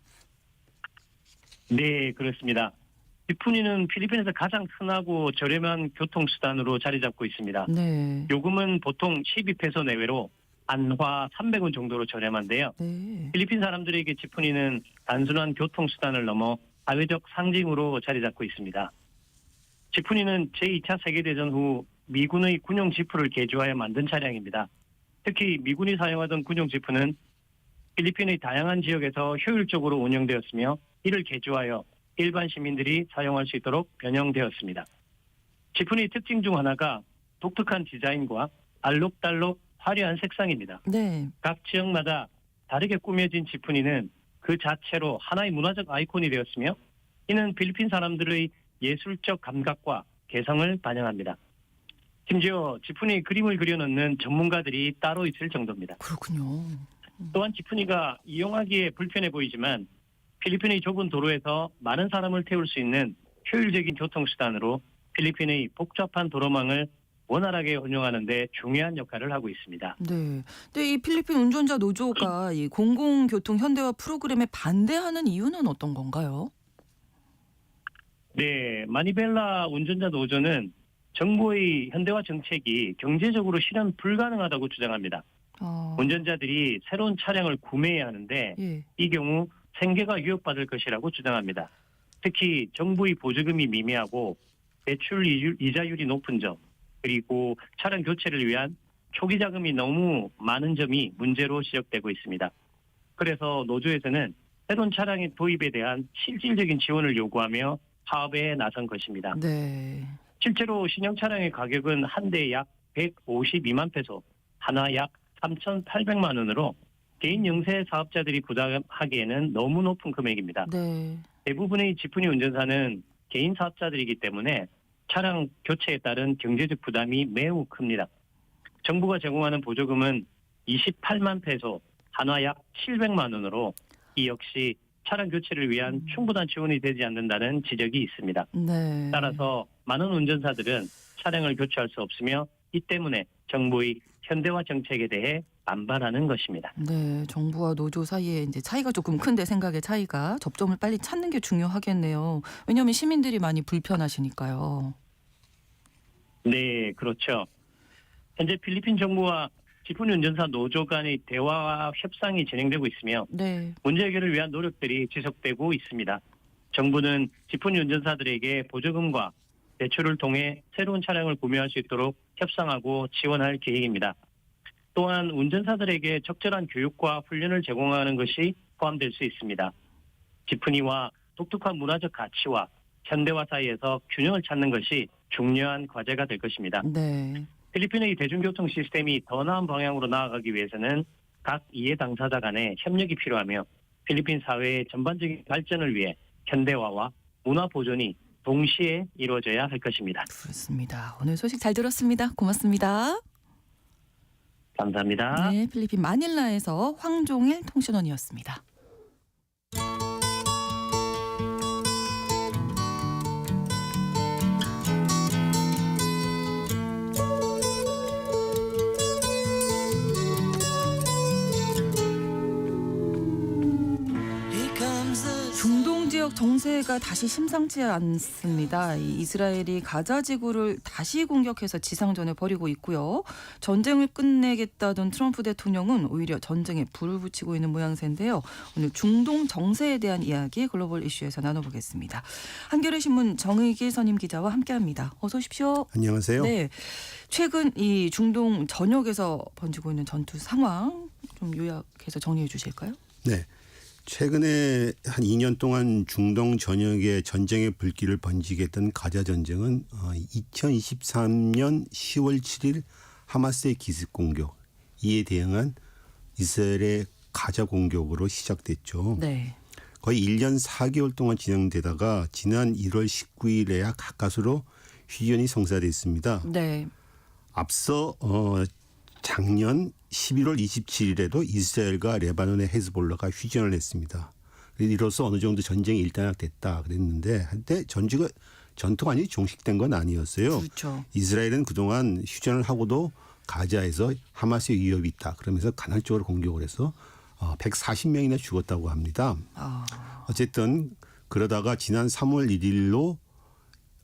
네, 그렇습니다. 지프니는 필리핀에서 가장 흔하고 저렴한 교통수단으로 자리 잡고 있습니다. 네. 요금은 보통 12페소 내외로 안화 300원 정도로 저렴한데요. 네. 필리핀 사람들에게 지프니는 단순한 교통수단을 넘어 사회적 상징으로 자리 잡고 있습니다. 지프니는 제2차 세계대전 후 미군의 군용 지프를 개조하여 만든 차량입니다. 특히 미군이 사용하던 군용 지프는 필리핀의 다양한 지역에서 효율적으로 운영되었으며 이를 개조하여 일반 시민들이 사용할 수 있도록 변형되었습니다. 지프니 특징 중 하나가 독특한 디자인과 알록달록 화려한 색상입니다. 네. 각 지역마다 다르게 꾸며진 지프니는 그 자체로 하나의 문화적 아이콘이 되었으며 이는 필리핀 사람들의 예술적 감각과 개성을 반영합니다. 심지어 지프니 그림을 그려넣는 전문가들이 따로 있을 정도입니다. 그렇군요. 또한 지프니가 이용하기에 불편해 보이지만 필리핀의 좁은 도로에서 많은 사람을 태울 수 있는 효율적인 교통수단으로 필리핀의 복잡한 도로망을 원활하게 운영하는 데 중요한 역할을 하고 있습니다. 네. 근데 이 필리핀 운전자 노조가 이 공공교통 현대화 프로그램에 반대하는 이유는 어떤 건가요? 네, 마니벨라 운전자 노조는 정부의 현대화 정책이 경제적으로 실현 불가능하다고 주장합니다. 운전자들이 새로운 차량을 구매해야 하는데 예. 이 경우 생계가 위협받을 것이라고 주장합니다. 특히 정부의 보조금이 미미하고 대출 이자율이 높은 점, 그리고 차량 교체를 위한 초기 자금이 너무 많은 점이 문제로 지적되고 있습니다. 그래서 노조에서는 새로운 차량의 도입에 대한 실질적인 지원을 요구하며 파업에 나선 것입니다. 네. 실제로 신형 차량의 가격은 한 대에 약 152만 페소, 하나 약 3,800만 원으로 개인 영세 사업자들이 부담하기에는 너무 높은 금액입니다. 네. 대부분의 지프니 운전사는 개인 사업자들이기 때문에 차량 교체에 따른 경제적 부담이 매우 큽니다. 정부가 제공하는 보조금은 28만 페소, 한화 약 700만 원으로 이 역시 차량 교체를 위한 충분한 지원이 되지 않는다는 지적이 있습니다. 네. 따라서 많은 운전사들은 차량을 교체할 수 없으며 이 때문에 정부의 현대화 정책에 대해 반발하는 것입니다. 네, 정부와 노조 사이에 이제 차이가 조금 큰데 생각의 차이가 접점을 빨리 찾는 게 중요하겠네요. 왜냐하면 시민들이 많이 불편하시니까요. 네, 그렇죠. 현재 필리핀 정부와 지프니 운전사 노조 간의 대화와 협상이 진행되고 있으며 네. 문제 해결을 위한 노력들이 지속되고 있습니다. 정부는 지프니 운전사들에게 보조금과 대출을 통해 새로운 차량을 구매할 수 있도록 협상하고 지원할 계획입니다. 또한 운전사들에게 적절한 교육과 훈련을 제공하는 것이 포함될 수 있습니다. 지프니와 독특한 문화적 가치와 현대화 사이에서 균형을 찾는 것이 중요한 과제가 될 것입니다. 네. 필리핀의 대중교통 시스템이 더 나은 방향으로 나아가기 위해서는 각 이해 당사자 간의 협력이 필요하며 필리핀 사회의 전반적인 발전을 위해 현대화와 문화 보존이 동시에 이루어져야 할 것입니다. 그렇습니다. 오늘 소식 잘 들었습니다. 고맙습니다. 감사합니다. 네, 필리핀 마닐라에서 황종일 통신원이었습니다. 중동 지역 정세가 다시 심상치 않습니다. 이스라엘이 가자 지구를 다시 공격해서 지상전을 벌이고 있고요. 전쟁을 끝내겠다던 트럼프 대통령은 오히려 전쟁에 불을 붙이고 있는 모양새인데요. 오늘 중동 정세에 대한 이야기 글로벌 이슈에서 나눠보겠습니다. 한겨레 신문 정의길 선임 기자와 함께합니다. 어서 오십시오. 안녕하세요. 네, 최근 이 중동 전역에서 번지고 있는 전투 상황 좀 요약해서 정리해 주실까요? 네. 최근에 한 2년 동안 중동 전역에 전쟁의 불길을 번지게 했던 가자 전쟁은 2023년 10월 7일 하마스의 기습 공격, 이에 대응한 이스라엘의 가자 공격으로 시작됐죠. 네. 거의 1년 4개월 동안 진행되다가 지난 1월 19일에야 가까스로 휴전이 성사됐습니다. 네. 앞서 작년 11월 27일에도 이스라엘과 레바논의 헤즈볼라가 휴전을 했습니다. 이로써 어느 정도 전쟁이 일단락됐다 그랬는데 한때 전투가 아니 종식된 건 아니었어요. 그렇죠. 이스라엘은 그동안 휴전을 하고도 가자에서 하마스의 위협이 있다. 그러면서 간헐적으로 공격을 해서 140명이나 죽었다고 합니다. 어쨌든 그러다가 지난 3월 1일로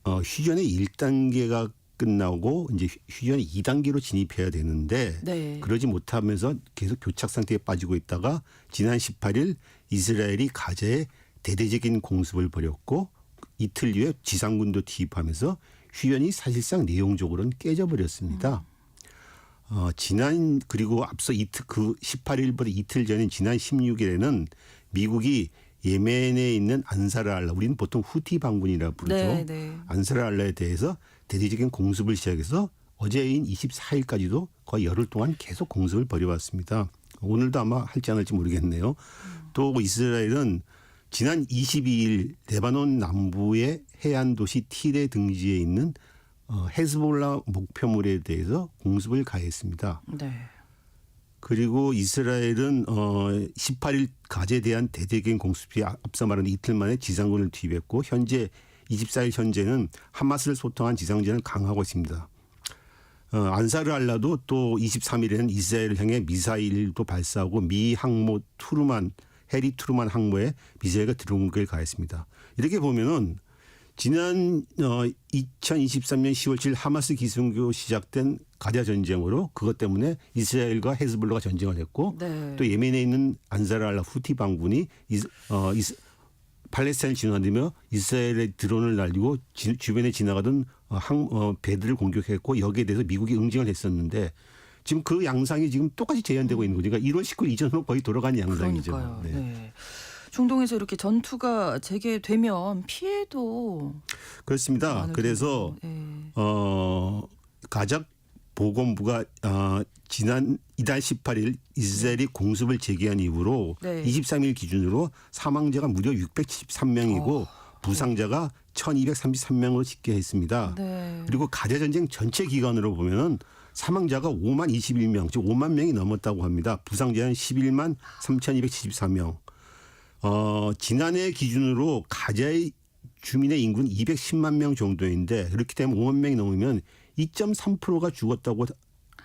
휴전의 1단계가 끝나고 이제 휴전의 2단계로 진입해야 되는데 네. 그러지 못하면서 계속 교착 상태에 빠지고 있다가 지난 18일 이스라엘이 가자에 대대적인 공습을 벌였고 이틀 뒤에 지상군도 투입하면서 휴전이 사실상 내용적으로는 깨져버렸습니다. 그리고 앞서 그 18일보다 이틀 전인 지난 16일에는 미국이 예멘에 있는 안사르알라, 우리는 보통 후티 반군이라 부르죠. 네, 네. 안사르알라에 대해서 대대적인 공습을 시작해서 어제인 24일까지도 거의 열흘 동안 계속 공습을 벌여왔습니다. 오늘도 아마 할지 안 할지 모르겠네요. 또 이스라엘은 지난 22일 레바논 남부의 해안 도시 티레 등지에 있는 헤즈볼라 목표물에 대해서 공습을 가했습니다. 네. 그리고 이스라엘은 18일 가제에 대한 대대적인 공습이 앞서 말한 이틀 만에 지상군을 투입했고 현재 24일 현재는 하마스를 소통한 지상전을 강화하고 있습니다. 안사르알라도 또 23일에는 이스라엘을 향해 미사일도 발사하고 미 항모 해리 투르만 항모에 미사일과 드론 공격을 가했습니다. 이렇게 보면은 지난 2023년 10월 7일 하마스 기습으로 시작된 가자 전쟁으로 그것 때문에 이스라엘과 헤즈볼라가 전쟁을 했고 네. 또 예멘에 있는 안사르알라 후티 반군이 팔레스타인을 진화하며 이스라엘의 드론을 날리고 주변에 지나가던 배들을 공격했고 여기에 대해서 미국이 응징을 했었는데 지금 그 양상이 지금 똑같이 재현되고 있는 거죠. 그러니까 1월 19일 이전으로 거의 돌아간 양상이죠. 그러니까요. 네. 네. 중동에서 이렇게 전투가 재개되면 피해도 그렇습니다. 많을 그래서 텐데. 가자 보건부가 지난 이달 18일 이스라엘이 공습을 재개한 이후로 네. 23일 기준으로 사망자가 무려 673명이고 부상자가 1233명으로 집계했습니다. 네. 그리고 가자 전쟁 전체 기간으로 보면은 사망자가 5만 21명, 즉 5만 명이 넘었다고 합니다. 부상자는 11만 3,274명. 지난해 기준으로 가자의 주민의 인구는 210만 명 정도인데 그렇기 때문에 5만 명이 넘으면 2.3%가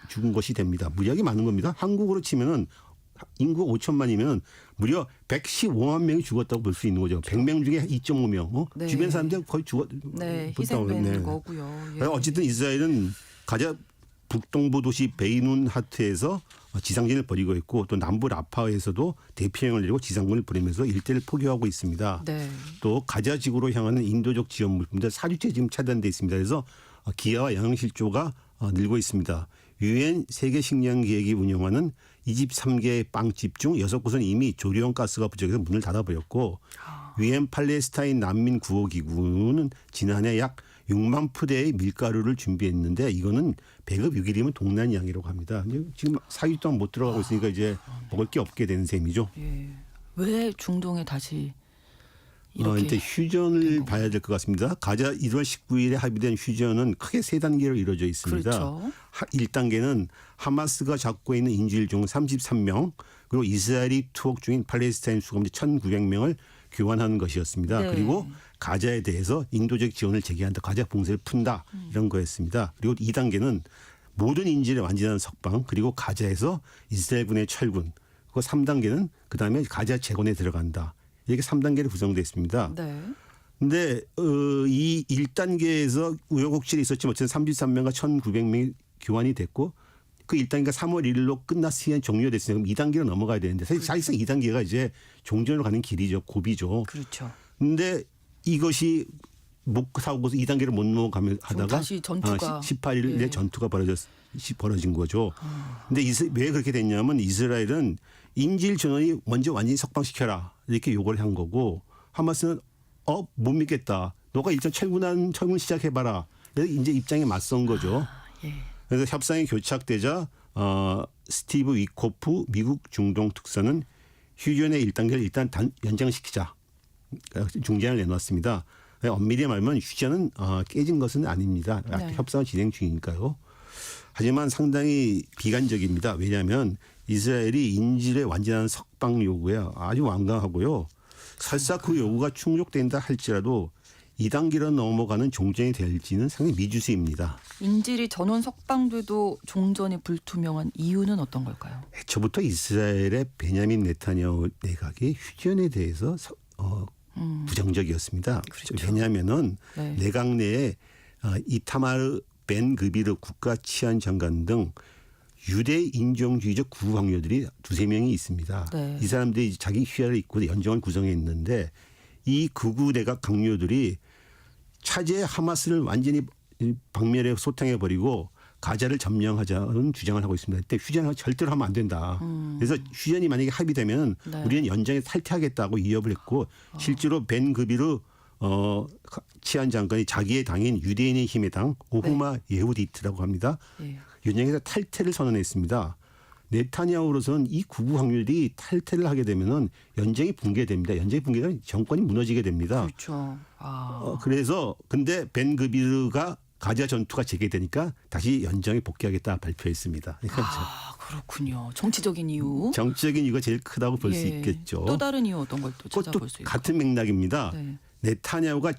죽은 것이 됩니다. 무지하게 많은 겁니다. 한국으로 치면은 인구 5천만이면 무려 115만 명이 죽었다고 볼 수 있는 거죠. 100명 중에 2.5명. 네. 주변 사람들 거의 네, 희생된 거고요. 예. 어쨌든 이스라엘은 가자 북동부 도시 베이눈하트에서 지상전을 벌이고 있고 또 남부 라파에서도 대피행을 내리고 지상군을 보내면서 일대를 포기하고 있습니다. 네. 또 가자 지구로 향하는 인도적 지원 물품들 사주체 지금 차단돼 있습니다. 그래서 기아와 영양실조가 늘고 있습니다. 유엔 세계식량기획이 운영하는 23개의 빵집 중 6곳은 이미 조리용 가스가 부족해서 문을 닫아버렸고 유엔 팔레스타인 난민 구호기구는 지난해 약 6만 푸대의 밀가루를 준비했는데 이거는 배급 6일이면 동난 양이라고 합니다. 지금 4일 동안 못 들어가고 있으니까 이제 먹을 게 없게 되는 셈이죠. 예. 왜 중동에 다시 이렇게 일단 휴전을 봐야 될 것 같습니다. 가자 1월 19일에 합의된 휴전은 크게 3단계로 이루어져 있습니다. 그렇죠. 1단계는 하마스가 잡고 있는 인질 중 33명 그리고 이스라엘이 투옥 중인 팔레스타인 수감자 1,900명을 교환하는 것이었습니다. 네. 그리고 가자에 대해서 인도적 지원을 재개한다. 가자 봉쇄를 푼다. 이런 거였습니다. 그리고 2단계는 모든 인질의 완전한 석방 그리고 가자에서 이스라엘군의 철군 그리고 3단계는 그다음에 가자 재건에 들어간다. 이렇게 3단계로 구성되어 있습니다. 네. 근데 이 1단계에서 우여곡절이 있었지만 어쨌든 33명과 1,900명이 교환이 됐고 그 1단계가 3월 1일로 끝났으면 종료됐으니까 2단계로 넘어가야 되는데 사실상 2단계가 이제 종전으로 가는 길이죠. 고비죠. 그렇죠. 근데 이것이 못 사고서 2단계를 못 넘어가면 하다가 다시 전투가 18일에 예. 전투가 벌어진 거죠. 근데 왜 그렇게 됐냐면 이스라엘은 인질 전원이 먼저 완전히 석방시켜라 이렇게 요구를 한 거고 하마스는 못 믿겠다. 너가 일단 철군을 시작해봐라. 그래서 이제 입장에 맞선 거죠. 예. 그래서 협상이 교착되자 스티브 위코프 미국 중동 특사는 휴전의 1단계를 일단 연장시키자. 중재안을 내놨습니다. 엄밀히 말하면 휴전은 깨진 것은 아닙니다. 네. 협상은 진행 중이니까요. 하지만 상당히 비관적입니다. 왜냐하면 이스라엘이 인질의 완전한 석방 요구에 아주 완강하고요. 설사 그 요구가 충족된다 할지라도 2단계로 넘어가는 종전이 될지는 상당히 미지수입니다. 인질이 전원 석방돼도 종전이 불투명한 이유는 어떤 걸까요? 애초부터 이스라엘의 베냐민 네타냐후 내각이 휴전에 대해서 부정적이었습니다. 그렇죠. 왜냐하면은 네. 내각 내에 이타마르 벤 그비르 국가치안장관 등 유대 인종주의적 구강료들이 2-3명이 있습니다. 네. 이 사람들이 자기 휘하를 입고 연정을 구성했는데 이 극우 내각 강요들이 차제 하마스를 완전히 박멸해 소탕해버리고 가자를 점령하자는 주장을 하고 있습니다. 그때 휴전을 절대로 하면 안 된다. 그래서 휴전이 만약에 합의되면 네. 우리는 연장에 탈퇴하겠다고 위협을 했고 실제로 벤 그비르 치안 장관이 자기의 당인 유대인의 힘의 당 오후마 예후디트라고 합니다. 예. 연장에서 탈퇴를 선언했습니다. 네타냐후로서는 이 구구 확률이 탈퇴를 하게 되면은 연정이 붕괴됩니다. 연정이 붕괴되면 정권이 무너지게 됩니다. 그렇죠. 그래서 근데 벤 그비르가 가자 전투가 재개되니까 다시 연정에 복귀하겠다 발표했습니다. 그러니까 그렇군요. 정치적인 이유. 정치적인 이유가 제일 크다고 볼 수 예. 있겠죠. 또 다른 이유 어떤 걸 또 그것도 찾아볼 수 있고. 같은 맥락입니다. 네. 네타냐후가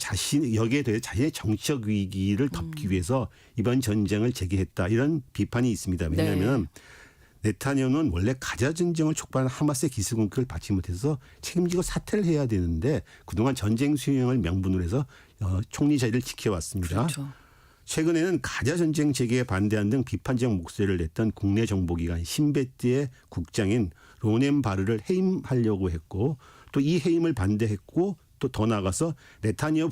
여기에 대해 자신의 정치적 위기를 덮기 위해서 이번 전쟁을 재개했다 이런 비판이 있습니다. 왜냐하면 네타냐후는 원래 가자 전쟁을 촉발한 하마스의 기습 공격을 받지 못해서 책임지고 사퇴를 해야 되는데 그동안 전쟁 수행을 명분으로 해서 총리 자리를 지켜왔습니다. 그렇죠. 최근에는 가자 전쟁 재개에 반대하는 등 비판적 목소리를 냈던 국내 정보기관 신베트의 국장인 로넨 바르를 해임하려고 했고 또 이 해임을 반대했고 또 더 나아가서 네타냐후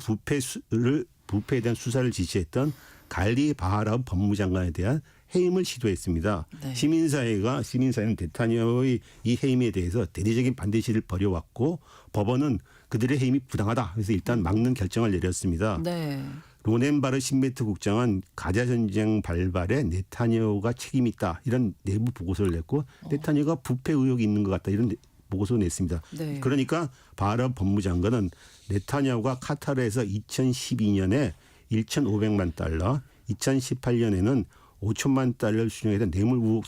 부패에 대한 수사를 지시했던 갈리 바하라브 법무장관에 대한 해임을 시도했습니다. 네. 시민사회는 네타냐후의 이 해임에 대해서 대대적인 반대 시를 벌여왔고 법원은 그들의 해임이 부당하다. 그래서 일단 막는 결정을 내렸습니다. 네. 로넨바르 신베트 국장은 가자 전쟁 발발에 네타냐후가 책임이 있다. 이런 내부 보고서를 냈고 네타냐후가 부패 의혹이 있는 것 같다. 이런 보고서를 냈습니다. 네. 그러니까 바하라브 법무장관은 네타냐후가 카타르에서 2012년에 1,500만 달러, 2018년에는 5천만 달러를 수령했던 뇌물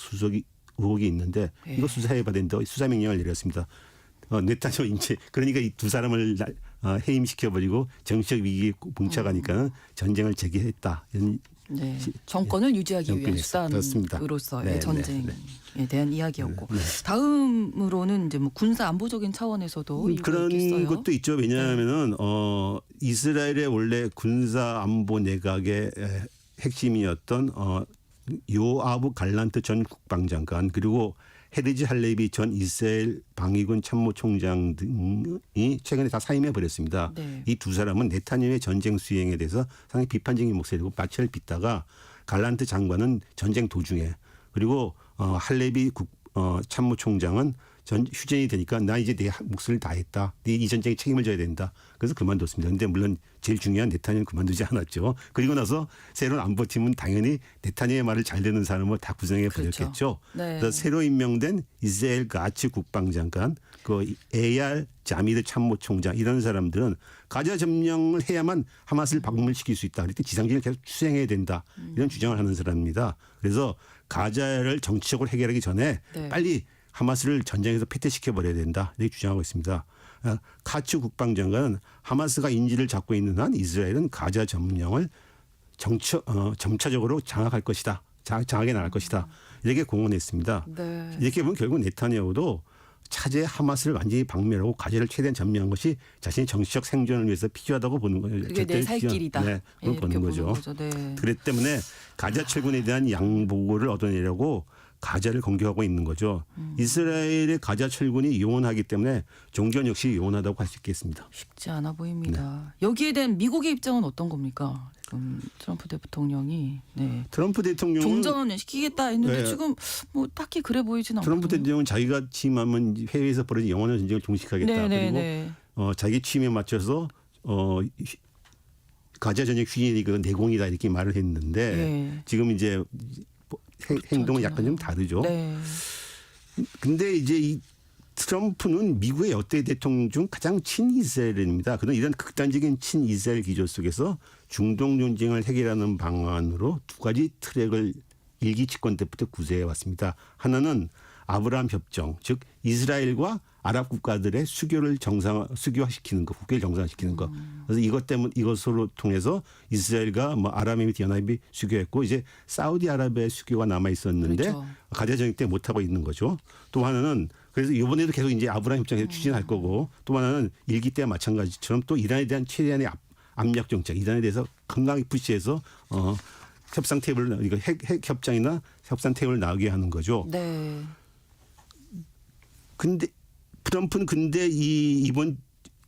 의혹이 있는데 이거 수사해봐야 된다. 수사 명령을 내렸습니다. 네타냐후 인체 그러니까 이 두 사람을 해임시켜버리고 정치적 위기에 봉착하니까는 전쟁을 재개했다. 이런 네. 정권을 유지하기 위한 그렇습니다. 수단으로서의 네, 전쟁에 네. 대한 이야기였고 다음으로는 이제 뭐 군사 안보적인 차원에서도 그런 있겠어요? 것도 있죠. 왜냐하면은 이스라엘의 원래 군사 안보 내각의 핵심이었던 요아브 갈란트 전 국방장관 그리고 헤르지 할레비 전 이스라엘 방위군 참모총장 등이 최근에 다 사임해 버렸습니다. 네. 이 두 사람은 네타냐후의 전쟁 수행에 대해서 상당히 비판적인 목소리고 마찰을 빚다가 갈란트 장관은 전쟁 도중에 그리고 할레비 참모총장은 휴전이 되니까 나 이제 내 몫을 다했다. 이 전쟁에 책임을 져야 된다. 그래서 그만뒀습니다. 그런데 물론 제일 중요한 네타냐후는 그만두지 않았죠. 그리고 나서 새로운 안보팀은 당연히 네타냐후의 말을 잘 듣는 사람을 다 구성해 버렸겠죠. 그렇죠. 네. 그래서 새로 임명된 이스라엘 가츠 국방장관, 그 에얄 자미드 참모총장 이런 사람들은 가자 점령을 해야만 하마스를 박멸시킬 수 있다. 그럴 때 지상전을 계속 수행해야 된다. 이런 주장을 하는 사람입니다. 그래서 가자를 정치적으로 해결하기 전에 네. 빨리 하마스를 전쟁에서 패퇴시켜 버려야 된다. 이렇게 주장하고 있습니다. 카츠 국방장관은 하마스가 인지를 잡고 있는 한 이스라엘은 가자 점령을 점차적으로 장악할 것이다. 장악해 나갈 것이다. 이렇게 공언했습니다. 네. 이렇게 보면 결국 네타냐후도 차제 하마스를 완전히 박멸하고 가자를 최대한 점령한 것이 자신의 정치적 생존을 위해서 필요하다고 보는 거예요. 그게 내 살 길이다. 네, 그걸 보는 거죠. 네. 그렇기 때문에 가자 철군에 대한 양보를 얻어내려고 가자를 공격하고 있는 거죠. 이스라엘의 가자 철군이 요원하기 때문에 종전 역시 요원하다고 할 수 있겠습니다. 쉽지 않아 보입니다. 여기에 대한 미국의 입장은 어떤 겁니까? 지금 트럼프 대통령이 네. 트럼프 대통령은 종전을 시키겠다 했는데 네. 지금 뭐 딱히 그래 보이진 않거든요. 트럼프 대통령은 자기가 취임하면 해외에서 벌어진 영원한 전쟁을 종식하겠다. 네. 그리고 자기 취임에 맞춰서 가자 전쟁 휴전이 그 내공이다 이렇게 말을 했는데 네. 지금 이제 행동은 약간 좀 다르죠. 네. 근데 이제 이 트럼프는 미국의 역대 대통령 중 가장 친이스라엘입니다. 그런 이런 극단적인 친이스라엘 기조 속에서 중동 전쟁을 해결하는 방안으로 두 가지 트랙을 일기 집권 때부터 구사해 왔습니다. 하나는 아브라함 협정, 즉 이스라엘과 아랍 국가들의 수교화시키는 거, 국교를 정상화시키는 거. 그래서 이것으로 통해서 이스라엘과 뭐 아랍에미리트 연합이 수교했고 이제 사우디아라비아의 수교가 남아 있었는데 그렇죠. 가자 전쟁 때 못 하고 있는 거죠. 또 하나는 그래서 이번에도 계속 이제 아브라함 협정에서 추진할 거고 또 하나는 일기 때와 마찬가지처럼 또 이란에 대한 최대한의 압력 정책, 이란에 대해서 건강히 푸시해서 협상 테이블 이거 핵 협정이나 협상 테이블을 나오게 하는 거죠. 네. 근데 트럼프는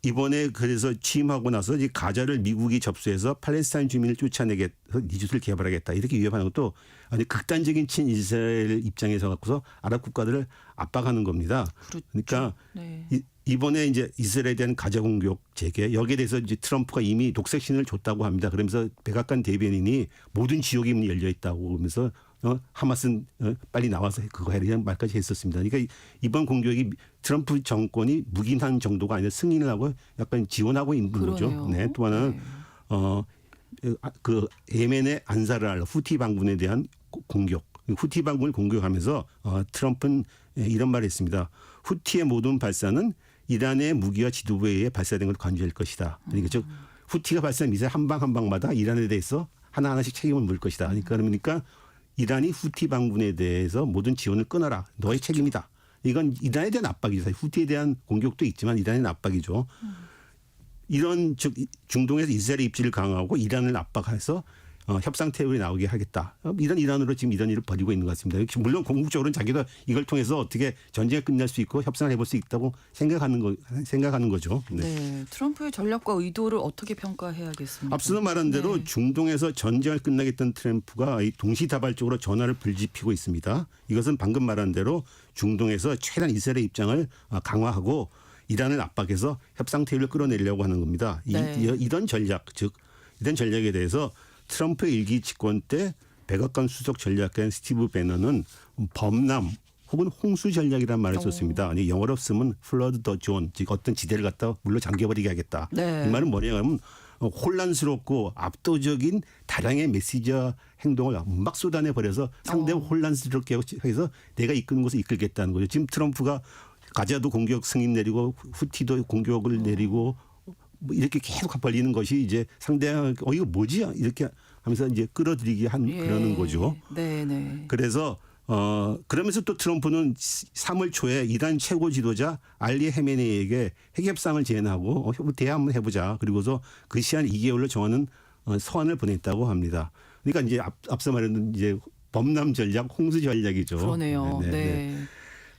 이번에 그래서 취임하고 나서 이제 가자를 미국이 접수해서 팔레스타인 주민을 쫓아내겠 니주스를 개발하겠다 이렇게 위협하는 것도 아주 극단적인 친이스라엘 입장에서 갖고서 아랍 국가들을 압박하는 겁니다. 그렇죠. 그러니까 네. 이번에 이제 이스라엘에 대한 가자 공격 재개 여기에 대해서 이제 트럼프가 이미 독색 신을 줬다고 합니다. 그러면서 백악관 대변인이 모든 지옥의 문이 열려 있다고 그러면서 하마스는 빨리 나와서 그거 해야 이런 말까지 했었습니다. 그러니까 이번 공격이 트럼프 정권이 묵인한 정도가 아니라 승인을 하고 약간 지원하고 있는 거죠. 그러네요. 네. 또 하나는 그 예멘의 안사르알 후티 반군에 대한 공격. 후티 반군을 공격하면서 트럼프는 이런 말을 했습니다. 후티의 모든 발사는 이란의 무기와 지도부에 의해 발사된 걸 관주할 것이다. 그러니까 즉 후티가 발사한 미사일 한 방 한 방마다 이란에 대해서 하나하나씩 책임을 물 것이다. 그러니까 이란이 후티 반군에 대해서 모든 지원을 끊어라. 너의 책임이다. 이건 이란에 대한 압박이죠. 후티에 대한 공격도 있지만 이란에 대한 압박이죠. 이런 즉 중동에서 이스라엘의 입지를 강화하고 이란을 압박해서 협상 테이블에 나오게 하겠다. 이런 일환으로 지금 이런 일을 벌이고 있는 것 같습니다. 물론 궁극적으로는 자기도 이걸 통해서 어떻게 전쟁을 끝낼 수 있고 협상을 해볼 수 있다고 생각하는 거죠. 네. 네. 트럼프의 전략과 의도를 어떻게 평가해야겠습니까? 앞서 말한 대로 네. 중동에서 전쟁을 끝내겠다는 트럼프가 동시다발적으로 전화를 불지피고 있습니다. 이것은 방금 말한 대로 중동에서 최대한 이스라엘의 입장을 강화하고 이란을 압박해서 협상 테이블을 끌어내려고 하는 겁니다. 네. 이런 전략에 대해서 트럼프의 일기 집권 때 백악관 수석 전략가인 스티브 배너는 범람 혹은 홍수 전략이라는 말을 썼습니다. 아니 영어로 쓰면 flood the zone, 즉 어떤 지대를 갖다 물로 잠겨버리게 하겠다. 네. 이 말은 뭐냐면 혼란스럽고 압도적인 다량의 메시지와 행동을 막 쏟아내버려서 상대를 혼란스럽게 해서 내가 이끄는 곳을 이끌겠다는 거죠. 지금 트럼프가 가자도 공격 승인 내리고 후티도 공격을 내리고 뭐 이렇게 계속 벌리는 것이 이제 상대가 이거 뭐지 이렇게 하면서 이제 끌어들이게 그러는 거죠. 네네. 그래서 그러면서 또 트럼프는 3월 초에 이란 최고 지도자 알리 헤메네이에게 핵협상을 제안하고 대화 한번 해보자. 그리고서 그 시한 2개월로 정하는 서한을 보냈다고 합니다. 그러니까 이제 앞서 말했던 이제 범람 전략, 홍수 전략이죠. 그러네요. 네.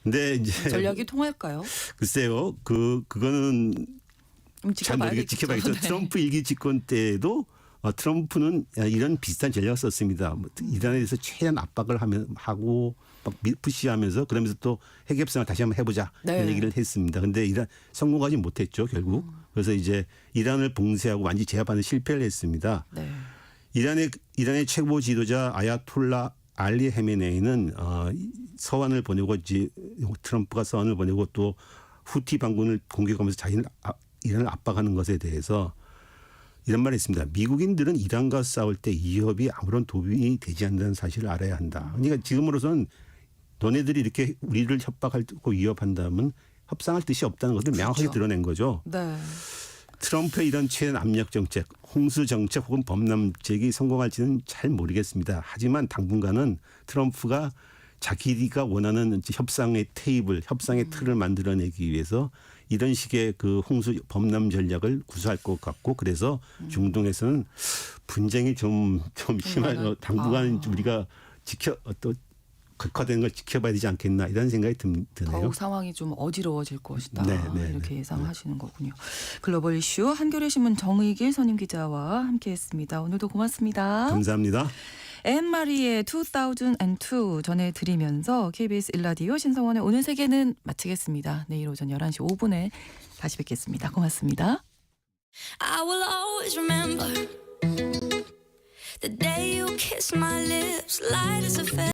근데 이제 전략이 통할까요? 글쎄요. 그거는 잘 모르겠 지켜봐야겠죠. 네. 트럼프 일기 집권 때에도 트럼프는 이런 비슷한 전략을 썼습니다. 이란에 대해서 최대한 압박을 하고 막 푸시하면서 그러면서 또 핵협상을 다시 한번 해보자 네. 이런 얘기를 했습니다. 그런데 이란 성공하지 못했죠 결국. 그래서 이제 이란을 봉쇄하고 완전히 제압하는 실패를 했습니다. 네. 이란의 최고 지도자 아야톨라 알리 헤메네이는 서한을 보내고 트럼프가 서한을 보내고 또 후티 반군을 공격하면서 자기는 이란을 압박하는 것에 대해서 이런 말을 했습니다. 미국인들은 이란과 싸울 때 이 협이 아무런 도움이 되지 않는다는 사실을 알아야 한다. 그러니까 지금으로서는 너네들이 이렇게 우리를 협박하고 위협한다면 협상할 뜻이 없다는 것을 명확하게 드러낸 거죠. 네. 트럼프의 이런 최대 압력 정책, 홍수 정책 혹은 범람책이 성공할지는 잘 모르겠습니다. 하지만 당분간은 트럼프가 자기가 원하는 협상의 테이블, 협상의 틀을 만들어내기 위해서 이런 식의 그 홍수 범람 전략을 구사할 것 같고 그래서 중동에서는 분쟁이 좀 심하죠. 당분간 우리가 극화되는 걸 지켜봐야 되지 않겠나 이런 생각이 드네요. 더욱 상황이 좀 어지러워질 것이다. 네, 네, 이렇게 네. 예상하시는 거군요. 글로벌 이슈 한겨레 신문 정의길 선임 기자와 함께했습니다. 오늘도 고맙습니다. 감사합니다. 앤마리의 2002 전해드리면서 KBS 1라디오 신성원의 오늘 세계는 마치겠습니다. 내일 오전 11시 5분에 다시 뵙겠습니다. 고맙습니다. I will always remember the day you kissed my lips, light as a feather.